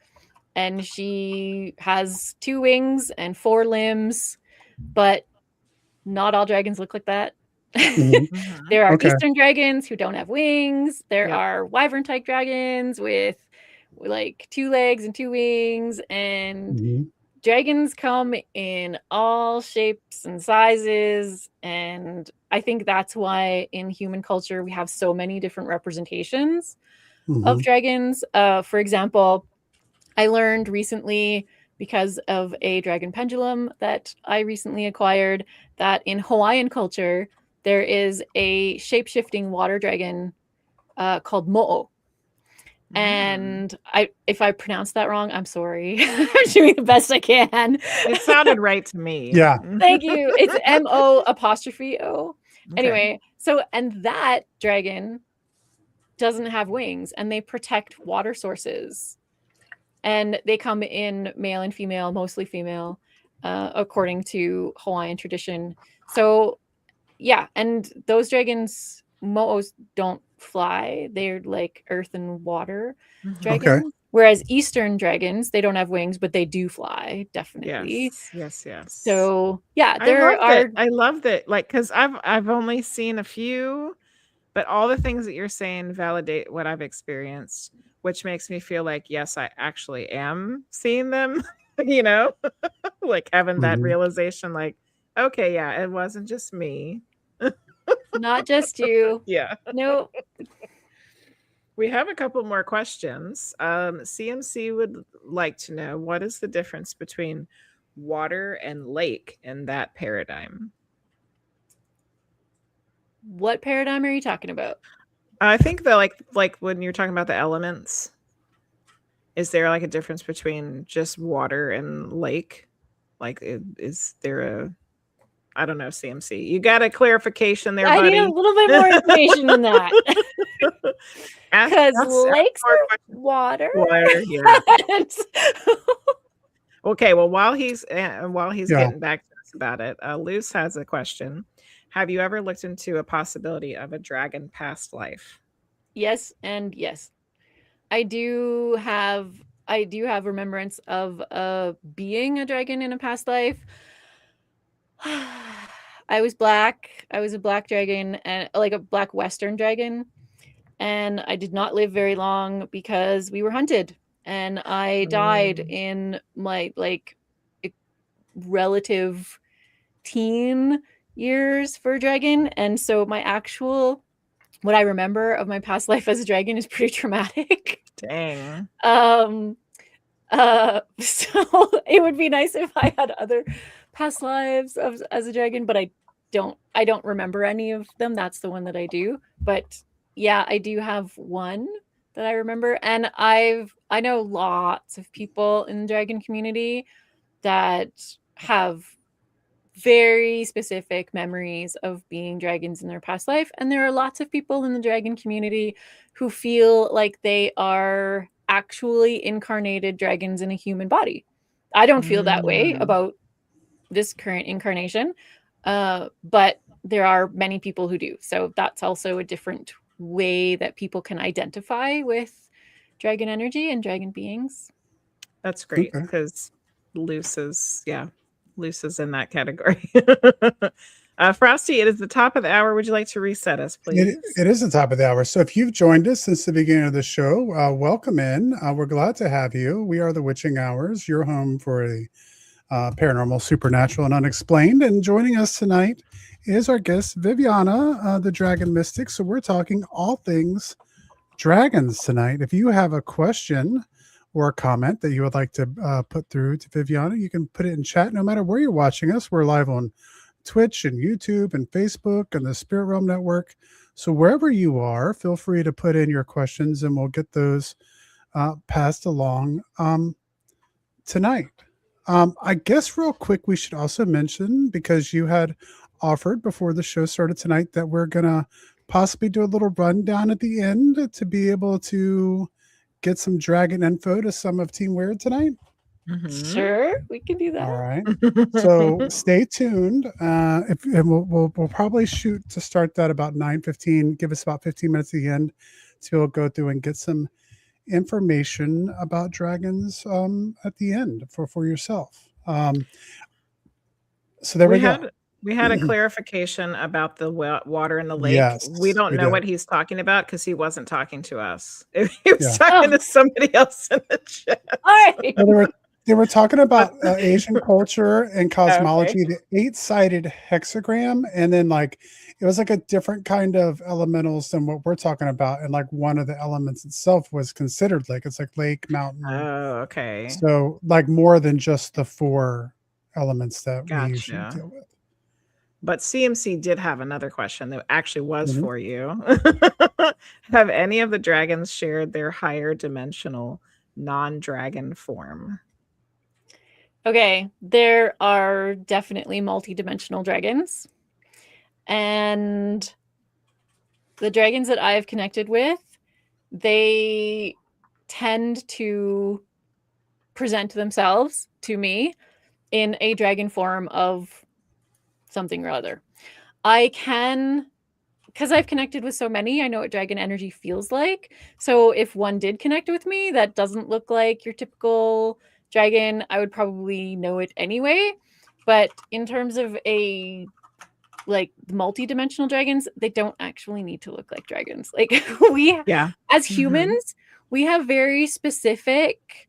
And she has 2 wings and 4 limbs, but not all dragons look like that. There are Eastern dragons who don't have wings. There are wyvern-type dragons with like 2 legs and 2 wings. And dragons come in all shapes and sizes. And I think that's why in human culture, we have so many different representations of dragons. For example, I learned recently, because of a dragon pendulum that I recently acquired, that in Hawaiian culture, there is a shape-shifting water dragon called Mo'o. And if I pronounced that wrong, I'm sorry. I'm doing the best I can. It sounded right to me. Yeah. Thank you. It's MO''O. Okay. Anyway, and that dragon doesn't have wings, and they protect water sources. And they come in male and female, mostly female, according to Hawaiian tradition. So yeah, and those dragons, Mo'os, don't fly. They're like earth and water dragons. Whereas Eastern dragons, they don't have wings, but they do fly, definitely. Yes. So yeah, I love that. Like, because I've only seen a few, but all the things that you're saying validate what I've experienced, which makes me feel like, yes, I actually am seeing them, like having that realization, like, okay, yeah, it wasn't just me. Not just you. Yeah. No. We have a couple more questions. CMC would like to know, what is the difference between water and lake in that paradigm? What paradigm are you talking about? I think that like when you're talking about the elements, is there like a difference between just water and lake? Like, is there a, I don't know, CMC. You got a clarification there, buddy. I need a little bit more information than that. Because lakes are water. Water, yeah. Okay, well, while he's getting back to us about it, Luce has a question. Have you ever looked into a possibility of a dragon past life? Yes, and yes. I do have remembrance of being a dragon in a past life. I was black. I was a black dragon, and like a black Western dragon. And I did not live very long because we were hunted. And I died in my like relative teen years for a dragon. And so what I remember of my past life as a dragon is pretty traumatic. Dang. So it would be nice if I had other past lives as a dragon, but I don't remember any of them. That's the one that I do. But yeah, I do have one that I remember. And I know lots of people in the dragon community that have very specific memories of being dragons in their past life. And there are lots of people in the dragon community who feel like they are actually incarnated dragons in a human body. I don't feel that way about this current incarnation, but there are many people who do. So that's also a different way that people can identify with dragon energy and dragon beings. That's great because Luce is in that category. Frosty, it is the top of the hour. Would you like to reset us, please? It is the top of the hour. So if you've joined us since the beginning of the show, welcome in. We're glad to have you. We are the Witching Hours, your home for the paranormal, supernatural, and unexplained. And joining us tonight is our guest, Viviana, the Dragon Mystic. So we're talking all things dragons tonight. If you have a question or a comment that you would like to put through to Viviana, you can put it in chat no matter where you're watching us. We're live on Twitch and YouTube and Facebook and the Spirit Realm Network. So wherever you are, feel free to put in your questions and we'll get those passed along tonight. I guess real quick, we should also mention, because you had offered before the show started tonight, that we're going to possibly do a little rundown at the end to be able to get some dragon info to some of Team Weird tonight. Sure, we can do that. All right. So stay tuned. And we'll probably shoot to start that about 9:15. Give us about 15 minutes at the end to go through and get some information about dragons at the end for yourself. So there we go. We had a clarification about the water in the lake. Yes, we don't know what he's talking about because he wasn't talking to us. He was talking to somebody else in the chat. All right. They were talking about Asian culture and cosmology, the 8-sided hexagram, and then like it was like a different kind of elementals than what we're talking about, and like one of the elements itself was considered like it's like lake, mountain. Oh, okay. So like more than just the 4 elements that we usually deal with. But CMC did have another question that actually was for you. Have any of the dragons shared their higher dimensional non-dragon form? Okay, there are definitely multi-dimensional dragons. And the dragons that I've connected with, they tend to present themselves to me in a dragon form of something or other. I can, because I've connected with so many, I know what dragon energy feels like. So if one did connect with me that doesn't look like your typical dragon, I would probably know it anyway. But in terms of like multi-dimensional dragons, they don't actually need to look like dragons. Like as humans, we have very specific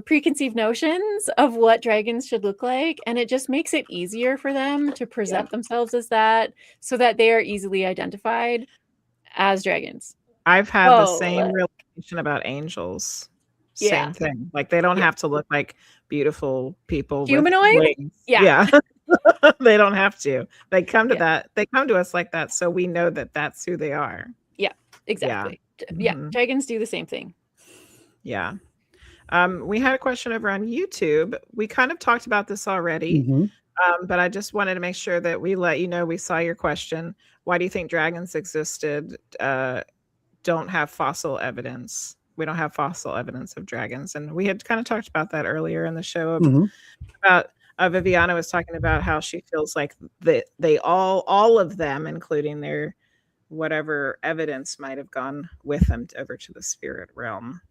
preconceived notions of what dragons should look like, and it just makes it easier for them to present themselves as that, so that they are easily identified as dragons. I've had the same realization about angels. Same thing. Like they don't have to look like beautiful people. Humanoid? With wings. Yeah. They don't have to. They come to that. They come to us like that, so we know that that's who they are. Yeah, exactly. Yeah, dragons do the same thing. Yeah. We had a question over on YouTube. We kind of talked about this already, but I just wanted to make sure that we let you know we saw your question. Why do you think dragons existed? Don't have fossil evidence. We don't have fossil evidence of dragons. And we had kind of talked about that earlier in the show about Viviana was talking about how she feels like they all of them, including their whatever evidence might have gone with them over to the spirit realm.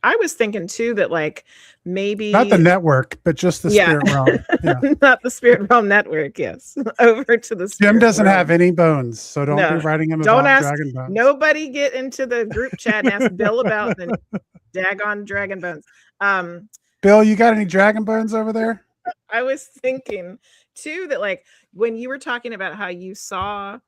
I was thinking too that like maybe not the network, but just the spirit realm. Yeah. Not the spirit realm network. Yes, over to the Jim doesn't realm. have any bones, so don't be writing him don't about ask, dragon bones. Nobody get into the group chat and ask Bill about the daggone dragon bones. Bill, you got any dragon bones over there? I was thinking too that like when you were talking about how you saw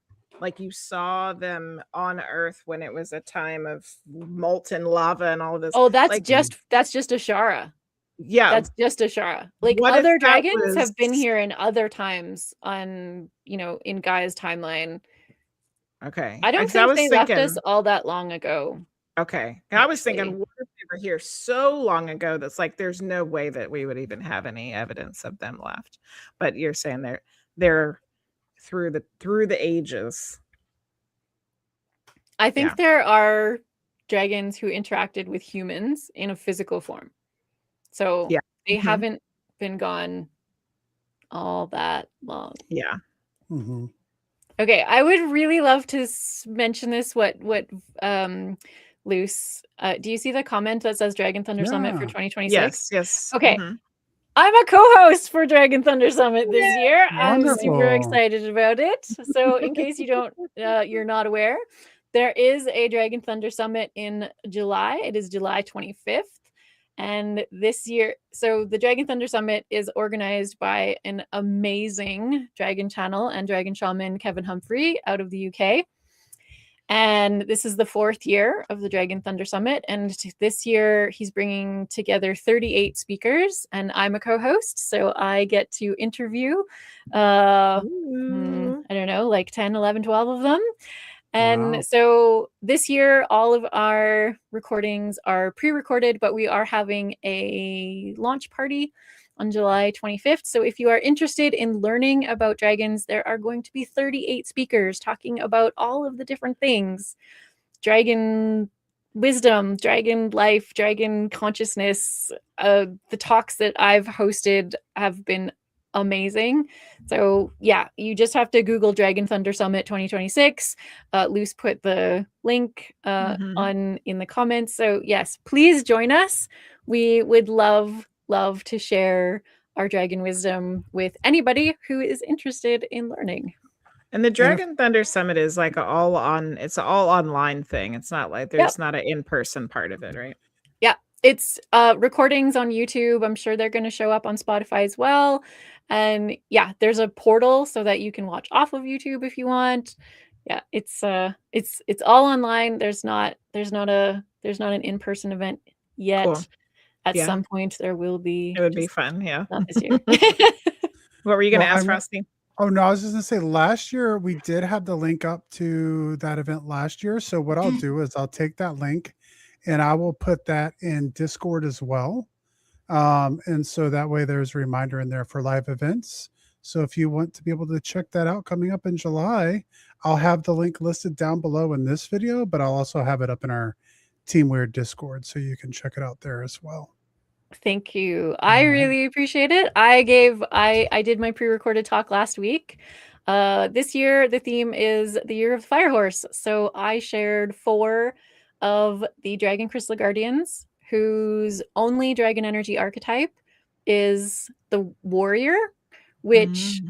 them on Earth when it was a time of molten lava and all of this. Oh, that's like, just Ashara. Yeah, that's just Ashara. Like other dragons have been here in other times on, in Gaia's timeline. Okay, I don't think they left us all that long ago. Okay, I was thinking, what if they were here so long ago that's like there's no way that we would even have any evidence of them left. But you're saying they're through the ages. I think there are dragons who interacted with humans in a physical form. So they haven't been gone all that long. Yeah. Mm-hmm. Okay, I would really love to mention this. What Luce, do you see the comment that says Dragon Thunder Summit for 2026? Yes. Okay. I'm a co-host for Dragon Thunder Summit this year. Wonderful. I'm super excited about it. So in case you're not aware, there is a Dragon Thunder Summit in July. It is July 25th. And this year, so the Dragon Thunder Summit is organized by an amazing Dragon Channel and Dragon Shaman, Kevin Humphrey, out of the UK. And this is the 4th year of the Dragon Thunder Summit. And this year he's bringing together 38 speakers, and I'm a co-host. So I get to interview, I don't know, like 10, 11, 12 of them. And so this year, all of our recordings are pre-recorded, but we are having a launch party on July 25th. So if you are interested in learning about dragons, there are going to be 38 speakers talking about all of the different things. Dragon wisdom, dragon life, dragon consciousness. The talks that I've hosted have been amazing. So yeah, you just have to Google Dragon Thunder Summit 2026. Luce put the link in the comments. So yes, please join us. We would love to share our dragon wisdom with anybody who is interested in learning. And the Dragon Thunder Summit is like it's an all online thing. It's not like there's not an in-person part of it, right? Yeah, it's recordings on YouTube. I'm sure they're going to show up on Spotify as well. And yeah, there's a portal so that you can watch off of YouTube if you want. Yeah, it's all online. There's not an in-person event yet. Cool. At some point there will be. It would be fun, yeah. Not this year. What were you going to ask, Frosty? Oh no, I was just going to say last year we did have the link up to that event last year. So what I'll do is I'll take that link and I will put that in Discord as well. And so that way there's a reminder in there for live events. So if you want to be able to check that out coming up in July, I'll have the link listed down below in this video, but I'll also have it up in our Team Weird Discord so you can check it out there as well. Thank you. I really appreciate it. I did my pre-recorded talk last week. This year the theme is the Year of the Fire Horse. So I shared 4 of the Dragon Crystal Guardians whose only dragon energy archetype is the warrior, which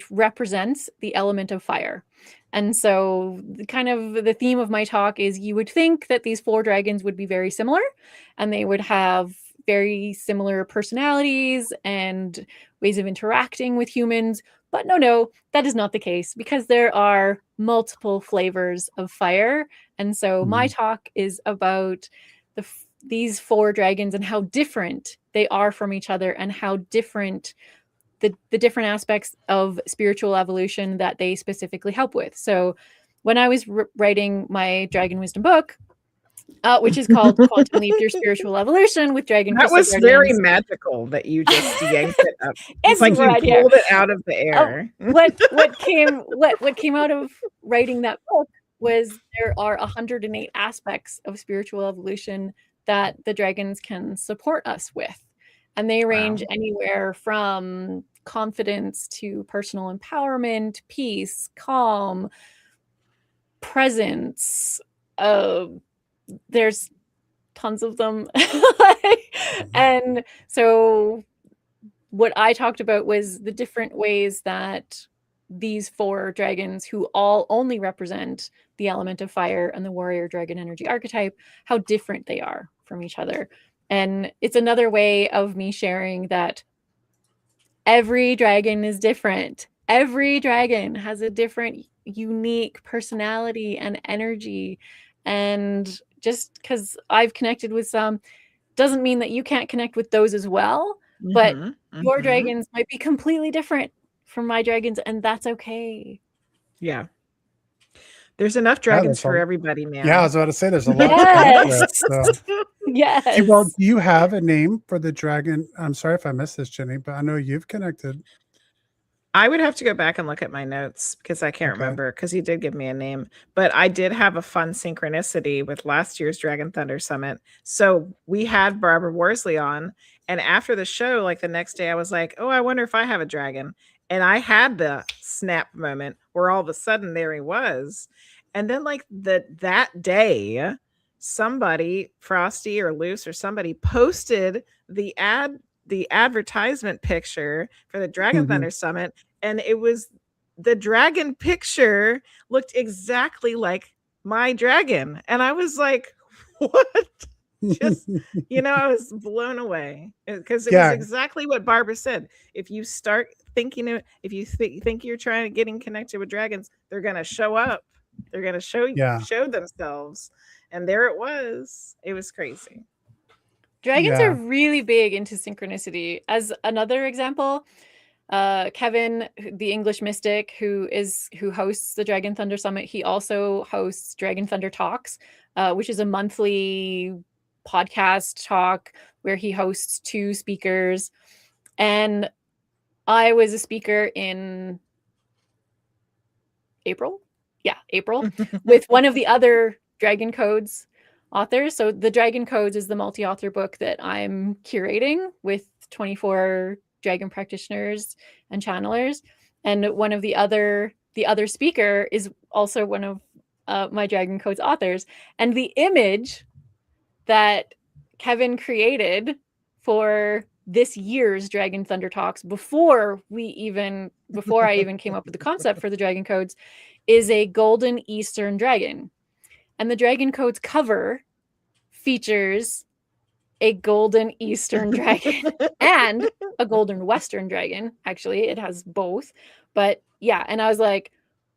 represents the element of fire. And so the theme of my talk is you would think that these 4 dragons would be very similar and they would have very similar personalities and ways of interacting with humans. But no, that is not the case because there are multiple flavors of fire. And so my talk is about these 4 dragons and how different they are from each other and how different the different aspects of spiritual evolution that they specifically help with. So when I was writing my Dragon Wisdom book, which is called Quantum Leap Your Spiritual Evolution with Dragon Crystal Guardians. That was very magical that you just yanked it up. It's like right you pulled it out of the air. What came out of writing that book was there are 108 aspects of spiritual evolution that the dragons can support us with. And they range anywhere from confidence to personal empowerment, peace, calm, presence. There's tons of them. And so what I talked about was the different ways that these 4 dragons, who all only represent the element of fire and the warrior dragon energy archetype, how different they are from each other. And it's another way of me sharing that every dragon is different. Every dragon has a different, unique personality and energy. And just because I've connected with some doesn't mean that you can't connect with those as well. But your dragons might be completely different from my dragons, and that's okay. Yeah. There's enough dragons for everybody, man. Yeah, I was about to say there's a lot. Yes. Well, do you have a name for the dragon? I'm sorry if I missed this, Jenny, but I know you've connected. I would have to go back and look at my notes because I can't remember, because he did give me a name. But I did have a fun synchronicity with last year's Dragon Thunder Summit. So we had Barbara Worsley on, and after the show, like the next day, I was like, oh, I wonder if I have a dragon. And I had the snap moment where all of a sudden there he was. And then like that day, somebody, Frosty or Loose or somebody, posted the advertisement picture for the Dragon Thunder Summit, and it was the dragon picture looked exactly like my dragon, and I was like, what? Just, I was blown away because it was exactly what Barbara said. If you start thinking of, if you think you're getting connected with dragons, they're gonna show up, they're gonna show themselves, and there it was. It was crazy. Dragons are really big into synchronicity. As another example, Kevin, the English mystic who hosts the Dragon Thunder Summit, he also hosts Dragon Thunder Talks, which is a monthly podcast talk where he hosts 2 speakers. And I was a speaker in April with one of the other Dragon Codes authors. So the Dragon Codes is the multi-author book that I'm curating with 24 dragon practitioners and channelers. And one of the other speaker is also one of my Dragon Codes authors. And the image that Kevin created for this year's Dragon Thunder Talks, before I even came up with the concept for the Dragon Codes, is a golden Eastern dragon. And the Dragon Codes cover features a golden Eastern dragon and a golden Western dragon. Actually, it has both. But yeah, and I was like,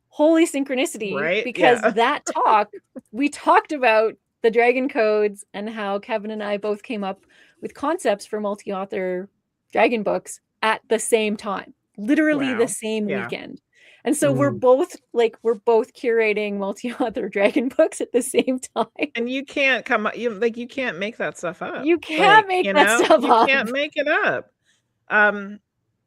holy synchronicity, right? Because that talk, we talked about the Dragon Codes and how Kevin and I both came up with concepts for multi-author dragon books at the same time, literally the same weekend. And so we're both curating multi-author dragon books at the same time. And you can't you can't make that stuff up. You can't make that stuff up. You can't make it up.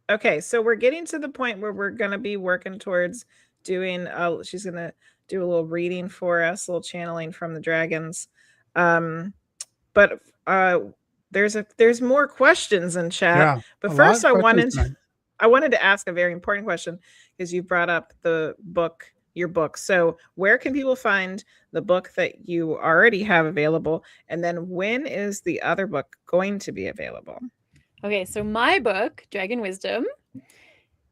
Okay, so we're getting to the point where we're going to be working towards doing she's going to do a little reading for us, a little channeling from the dragons. But there's more questions in chat. Yeah, but first I wanted to ask a very important question, because you brought up your book. So where can people find the book that you already have available? And then when is the other book going to be available? Okay, so my book, Dragon Wisdom,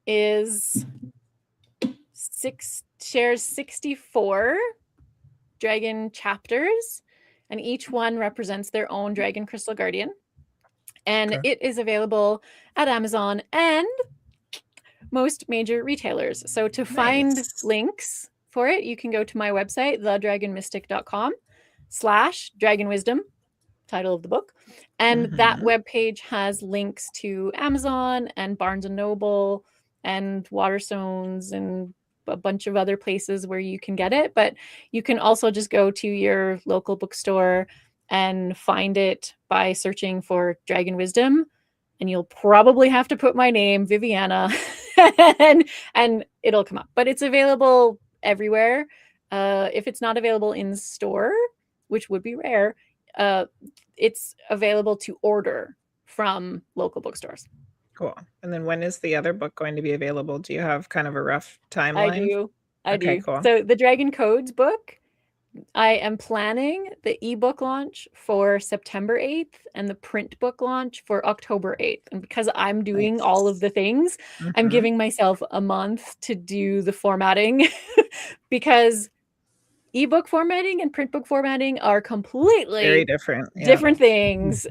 shares 64 dragon chapters, and each one represents their own dragon crystal guardian. And it is available at Amazon and most major retailers. So to find links for it, you can go to my website, thedragonmystic.com/dragonwisdom, title of the book. And that webpage has links to Amazon and Barnes & Noble and Waterstones and a bunch of other places where you can get it. But you can also just go to your local bookstore and find it by searching for Dragon Wisdom. And you'll probably have to put my name, Viviana, and it'll come up. But it's available everywhere. If it's not available in store, which would be rare, it's available to order from local bookstores. Cool. And then when is the other book going to be available? Do you have kind of a rough timeline? I do. Cool. So the Dragon Codes book I am planning the ebook launch for September 8th and the print book launch for October 8th. And because I'm doing all of the things, I'm giving myself a month to do the formatting because ebook formatting and print book formatting are completely very different things.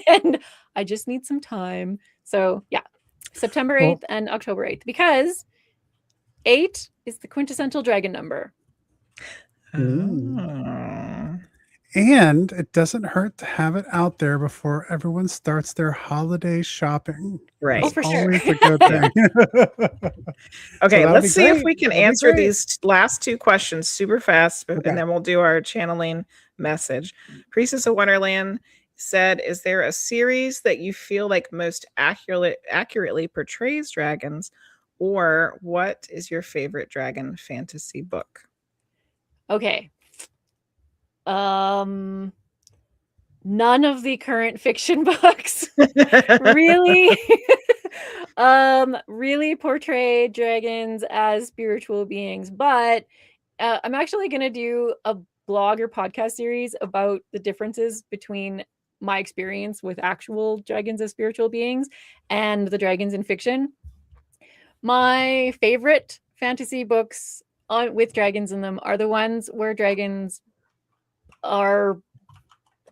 And I just need some time. So yeah, September 8th and October 8th, because 8 is the quintessential dragon number. And it doesn't hurt to have it out there before everyone starts their holiday shopping. Right. Oh, for sure. Always a good thing. Okay, let's see if we can answer these last two questions super fast, and then we'll do our channeling message. Priestess of Wonderland said, is there a series that you feel like most accurately portrays dragons, or what is your favorite dragon fantasy book? Okay. None of the current fiction books really really portray dragons as spiritual beings, but I'm actually going to do a blog or podcast series about the differences between my experience with actual dragons as spiritual beings and the dragons in fiction. My favorite fantasy books with dragons in them are the ones where dragons are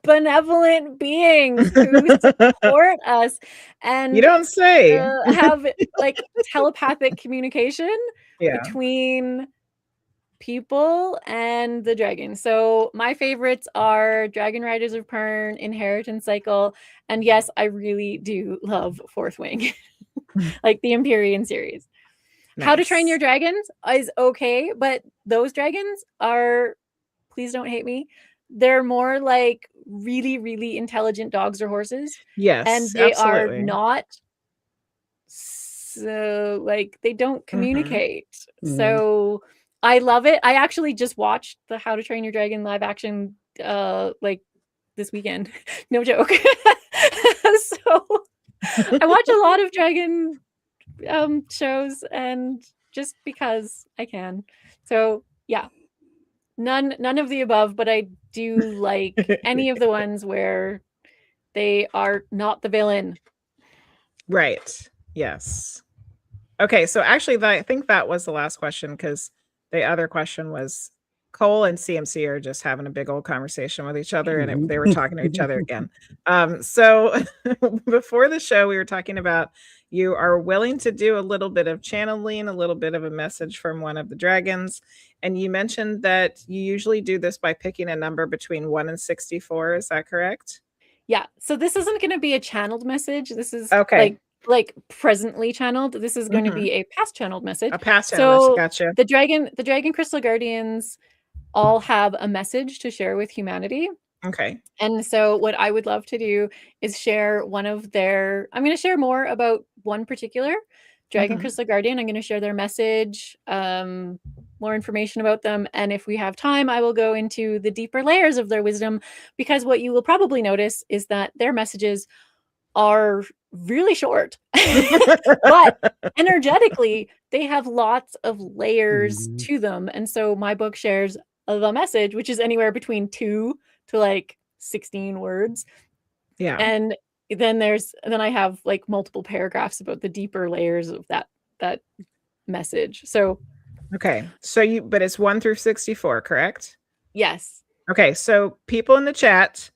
benevolent beings who support us and you don't say have like telepathic communication between people and the dragon. So my favorites are Dragon Riders of Pern, Inheritance Cycle, and yes, I really do love Fourth Wing, like the Empyrean series. Nice. How to Train Your Dragons is okay, but those dragons are, please don't hate me, they're more like really, really intelligent dogs or horses. Yes, and they are not so like they don't communicate. So I love it. I actually just watched the How to Train Your Dragon live action like this weekend. No joke. So I watch a lot of dragon shows, and just because I can. So yeah, none of the above, but I do like any of the ones where they are not the villain. Right. Yes. Okay, so actually I think that was the last question, because the other question was Cole and CMC are just having a big old conversation with each other, and they were talking to each other again. So before the show, we were talking about you are willing to do a little bit of channeling, a little bit of a message from one of the dragons. And you mentioned that you usually do this by picking a number between 1 and 64. Is that correct? Yeah. So this isn't going to be a channeled message. This is like presently channeled. This is going to be a past channeled message. A past channeled message. Gotcha. The Dragon Crystal Guardians all have a message to share with humanity. Okay. And so what I would love to do is share one of their, I'm going to share more about one particular Dragon Crystal Guardian. I'm going to share their message, more information about them. And if we have time, I will go into the deeper layers of their wisdom, because what you will probably notice is that their messages are really short, but energetically, they have lots of layers to them. And so my book shares the message, which is anywhere between 2 to like 16 words. Yeah. And then I have like multiple paragraphs about the deeper layers of that message. So okay. So but it's 1 through 64, correct? Yes. Okay. So people in the chat,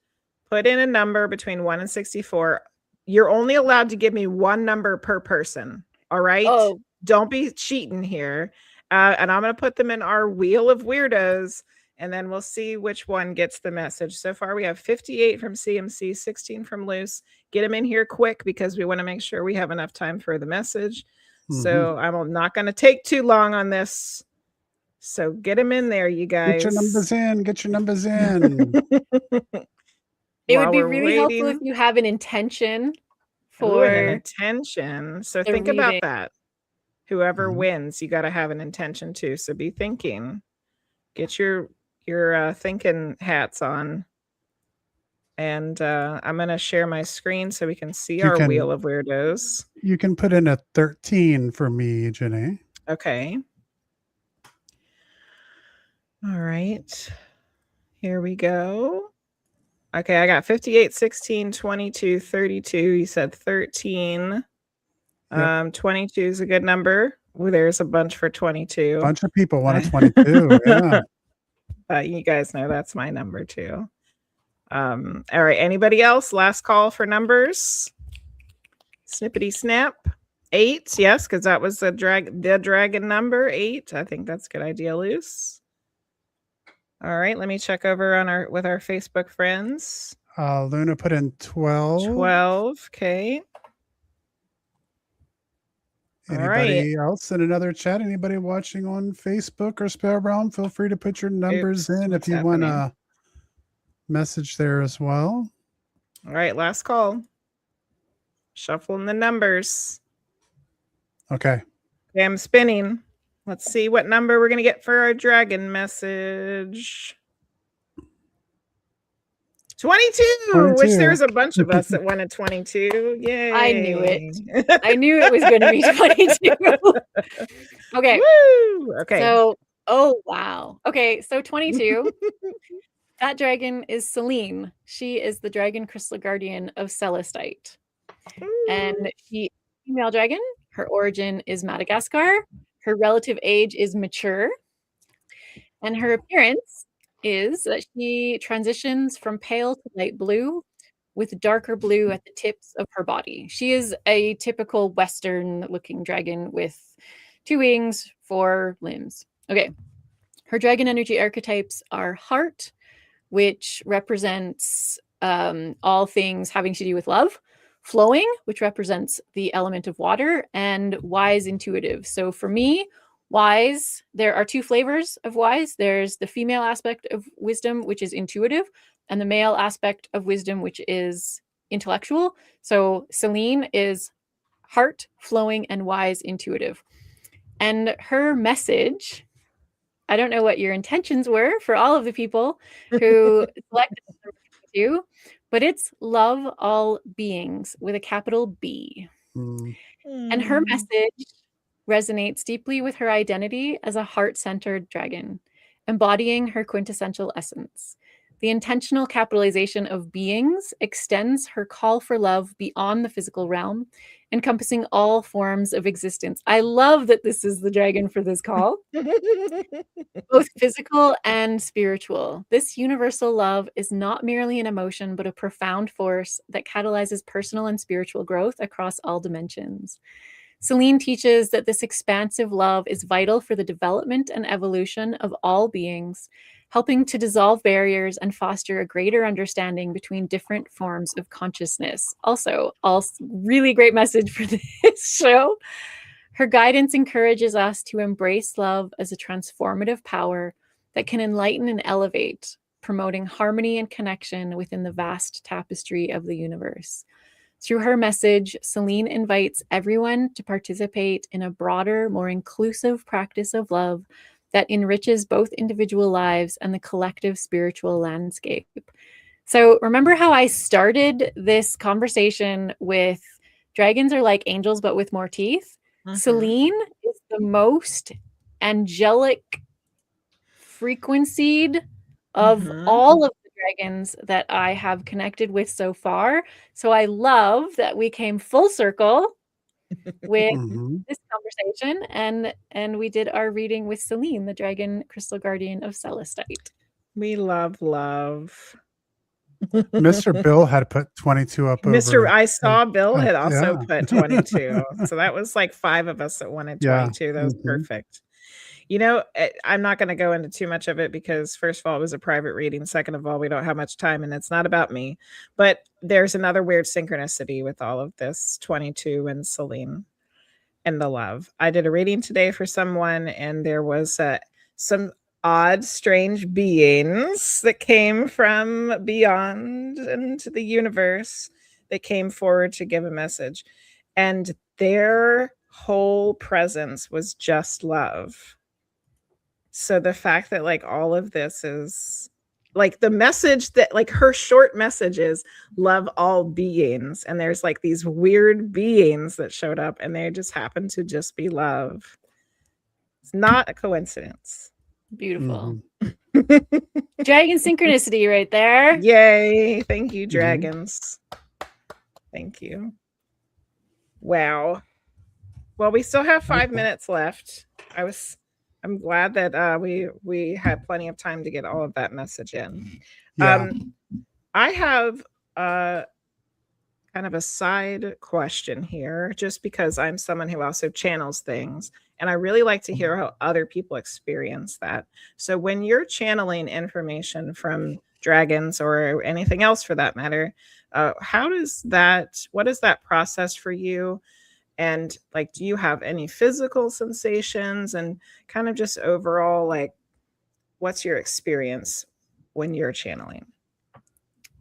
put in a number between 1 and 64. You're only allowed to give me one number per person. All right. Oh. Don't be cheating here. And I'm going to put them in our wheel of weirdos, and then we'll see which one gets the message. So far, we have 58 from CMC, 16 from Luce. Get them in here quick, because we want to make sure we have enough time for the message. So I'm not going to take too long on this. So get them in there, you guys. Get your numbers in. It would be really helpful if you have an intention for an intention. So think about that. Whoever wins, you got to have an intention too. So be thinking. Get your thinking hats on. And I'm going to share my screen so we can see our wheel of weirdos. You can put in a 13 for me, Janae. Okay. All right. Here we go. Okay, I got 58, 16, 22, 32. You said 13. 22 is a good number. Ooh, there's a bunch for 22. Bunch of people wanted 22. Yeah. You guys know that's my number too. All right. Anybody else? Last call for numbers. Snippety snap. 8. Yes, because that was the dragon number 8. I think that's a good idea, Luce. All right. Let me check over with our Facebook friends. Luna put in 12. 12. Okay. Anybody else in another chat? Anybody watching on Facebook or Spell Realm? Feel free to put your numbers in if you want to message there as well. All right, last call. Shuffling the numbers. Okay. Okay, I'm spinning. Let's see what number we're going to get for our dragon message. 22, which there was a bunch of us that wanted 22. Yay. I knew it. I knew it was going to be 22. Okay. Woo! Okay. So, oh, wow. Okay. So 22. That dragon is Selene. She is the dragon crystal guardian of Celestite. And she is a female dragon. Her origin is Madagascar. Her relative age is mature. And her appearance is that she transitions from pale to light blue with darker blue at the tips of her body. She is a typical Western looking dragon with 2 wings, 4 limbs. Okay. Her dragon energy archetypes are heart, which represents all things having to do with love, flowing, which represents the element of water, and wise, intuitive. So for me, wise, there are 2 flavors of wise. There's the female aspect of wisdom, which is intuitive, and the male aspect of wisdom, which is intellectual. So Selene is heart, flowing, and wise, intuitive. And her message, I don't know what your intentions were for all of the people who selected you, but it's love all beings with a capital B. And her message resonates deeply with her identity as a heart-centered dragon, embodying her quintessential essence. The intentional capitalization of beings extends her call for love beyond the physical realm, encompassing all forms of existence. I love that this is the dragon for this call, both physical and spiritual. This universal love is not merely an emotion, but a profound force that catalyzes personal and spiritual growth across all dimensions. Selene teaches that this expansive love is vital for the development and evolution of all beings, helping to dissolve barriers and foster a greater understanding between different forms of consciousness. Also, really great message for this show. Her guidance encourages us to embrace love as a transformative power that can enlighten and elevate, promoting harmony and connection within the vast tapestry of the universe. Through her message, Selene invites everyone to participate in a broader, more inclusive practice of love that enriches both individual lives and the collective spiritual landscape. So remember how I started this conversation with dragons are like angels, but with more teeth? Mm-hmm. Selene is the most angelic frequencied of all of the dragons that I have connected with so far. So I love that we came full circle with this conversation and we did our reading with Selene, the dragon crystal guardian of Celestite. We love. Mr. Bill had put 22 up. I saw Bill had also put 22. So that was like 5 of us that wanted 22. That was perfect. You know, I'm not going to go into too much of it because first of all, it was a private reading. Second of all, we don't have much time and it's not about me. But there's another weird synchronicity with all of this 22 and Selene and the love. I did a reading today for someone and there was some odd, strange beings that came from beyond into the universe that came forward to give a message. And their whole presence was just love. So the fact that like all of this is like the message that like her short message is love all beings. And there's like these weird beings that showed up and they just happen to just be love. It's not a coincidence. Beautiful. Dragon synchronicity right there. Yay. Thank you, dragons. Thank you. Wow. Well, we still have 5 minutes left. I'm glad that we had plenty of time to get all of that message in. Yeah. I have kind of a side question here, just because I'm someone who also channels things, and I really like to hear how other people experience that. So when you're channeling information from dragons or anything else for that matter, what is that process for you? And like, do you have any physical sensations, and kind of just overall, like, what's your experience when you're channeling?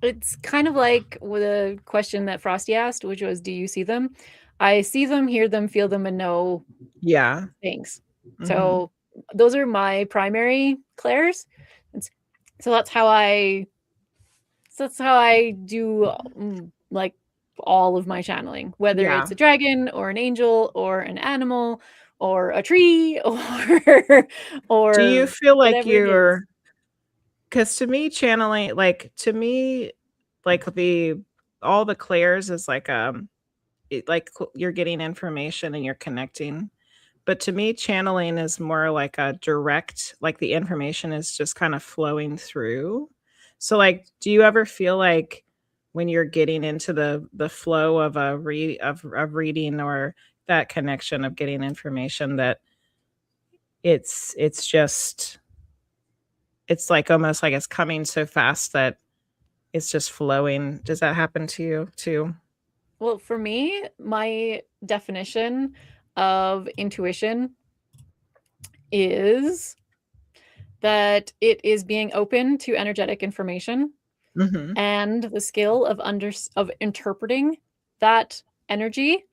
It's kind of like with a question that Frosty asked, which was, do you see them? I see them, hear them, feel them, and know things. Mm-hmm. So those are my primary clairs. So that's how I do like all of my channeling, whether it's a dragon or an angel or an animal or a tree or do you feel like you're, because to me channeling, all the clairs is like you're getting information and you're connecting, but to me channeling is more like a direct, like the information is just kind of flowing through. So like, do you ever feel like when you're getting into the flow of a reading or that connection of getting information, that it's like almost like it's coming so fast that it's just flowing? Does that happen to you too? Well, for me, my definition of intuition is that it is being open to energetic information and the skill of interpreting that energy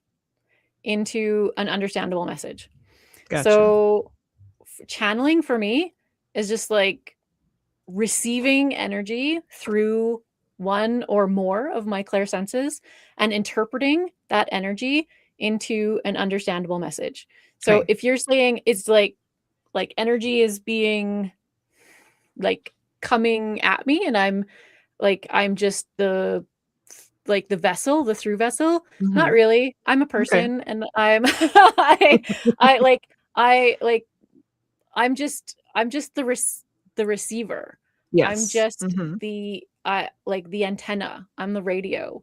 into an understandable message. Gotcha. So channeling for me is just like receiving energy through one or more of my clairsenses and interpreting that energy into an understandable message. So if you're saying it's like energy is being like coming at me and I'm just the vessel, the through vessel, not really. I'm a person and I'm I'm just the receiver. Yes. I'm just the antenna. I'm the radio.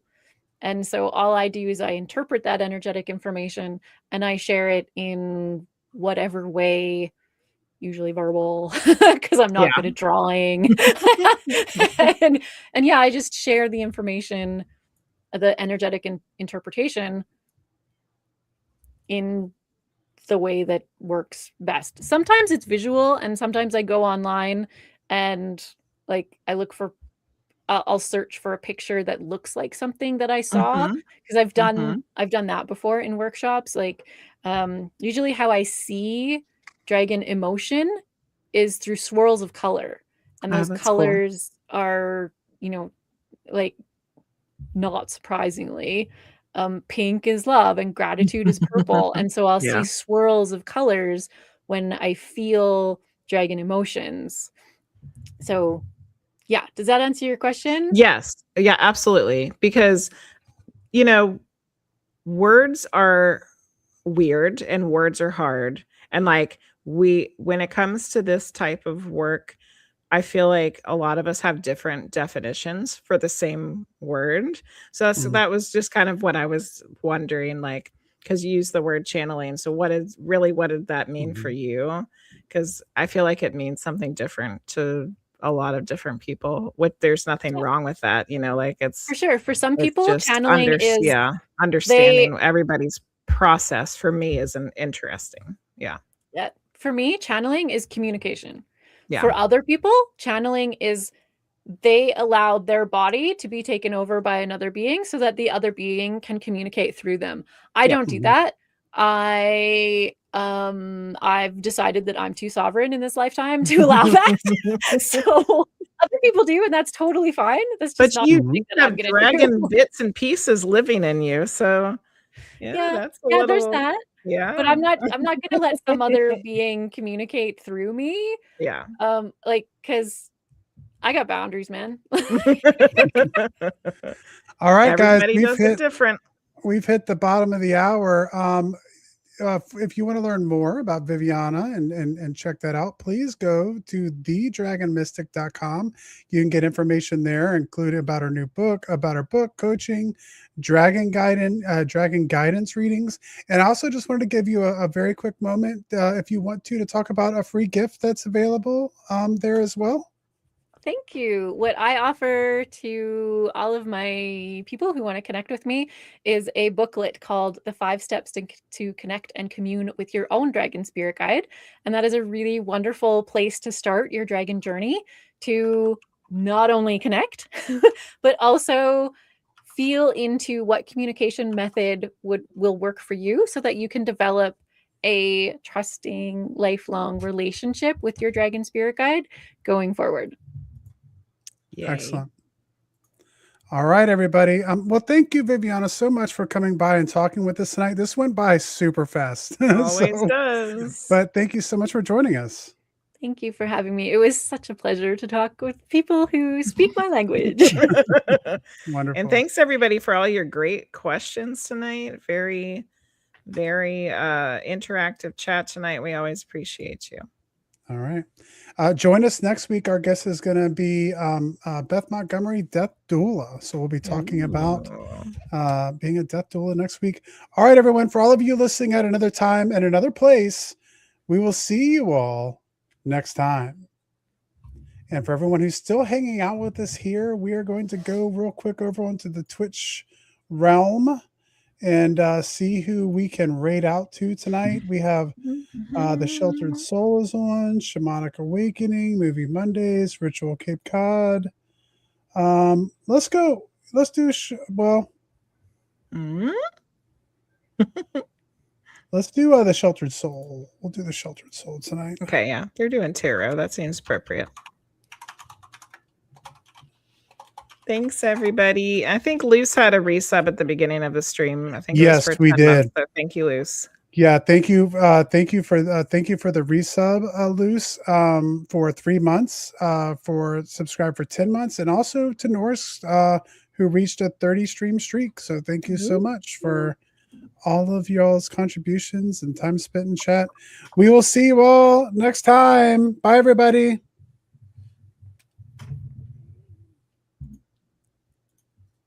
And so all I do is I interpret that energetic information and I share it in whatever way, usually verbal, because I'm not good at drawing. and I just share the information, the energetic interpretation in the way that works best. Sometimes it's visual, and sometimes I go online and like I look for I'll search for a picture that looks like something that I saw, because I've done that before in workshops. Like usually how I see dragon emotion is through swirls of color, and those colors are, like, not surprisingly, pink is love and gratitude is purple. And so I'll see swirls of colors when I feel dragon emotions. So yeah, does that answer your question? Yes. Yeah, absolutely. Because, words are weird and words are hard. And like when it comes to this type of work, I feel like a lot of us have different definitions for the same word. So that was just kind of what I was wondering, like, because you use the word channeling. So what did that mean for you? Because I feel like it means something different to a lot of different people. There's nothing wrong with that, like it's for sure. For some people, channeling is understanding everybody's process. For me, is interesting. Yeah. For me, channeling is communication. Yeah. For other people, channeling is they allow their body to be taken over by another being so that the other being can communicate through them. I don't do that. I've decided that I'm too sovereign in this lifetime to allow that. So other people do, and that's totally fine. That's just but you have dragon bits and pieces living in you. So there's that. Yeah. But I'm not gonna let some other being communicate through me. Yeah. Like, because I got boundaries, man. All right, guys, Everybody does it different. We've hit the bottom of the hour. If you want to learn more about Viviana and check that out, please go to thedragonmystic.com. You can get information there, including about her new book, about her book, coaching, dragon guidance readings. And I also just wanted to give you a very quick moment, if you want to talk about a free gift that's available there as well. Thank you. What I offer to all of my people who want to connect with me is a booklet called The 5 Steps to Connect and Commune with Your Own Dragon Spirit Guide. And that is a really wonderful place to start your dragon journey, to not only connect, but also feel into what communication method will work for you so that you can develop a trusting, lifelong relationship with your dragon spirit guide going forward. Yay. Excellent. All right, everybody. Well, thank you, Viviana, so much for coming by and talking with us tonight. This went by super fast. Always does. But thank you so much for joining us. Thank you for having me. It was such a pleasure to talk with people who speak my language. Wonderful. And thanks everybody for all your great questions tonight. Very, very interactive chat tonight. We always appreciate you. All right. Join us next week. Our guest is going to be Beth Montgomery, Death Doula. So we'll be talking about being a death doula next week. All right, everyone. For all of you listening at another time and another place, we will see you all next time. And for everyone who's still hanging out with us here, we are going to go real quick over onto the Twitch realm and see who we can raid out to tonight. We have The Sheltered Soul is on, Shamanic Awakening, Movie Mondays, Ritual Cape Cod. Let's go. Let's do, let's do The Sheltered Soul. We'll do The Sheltered Soul tonight. Okay, yeah. They're doing tarot. That seems appropriate. Thanks, everybody. I think Luce had a resub at the beginning of the stream. I think yes, we did. Months, so thank you, Luce. Yeah, thank you for the resub, Luce, for 3 months, for subscribe for 10 months, and also to Norris, who reached a 30 stream streak. So thank you so much for all of y'all's contributions and time spent in chat. We will see you all next time. Bye, everybody.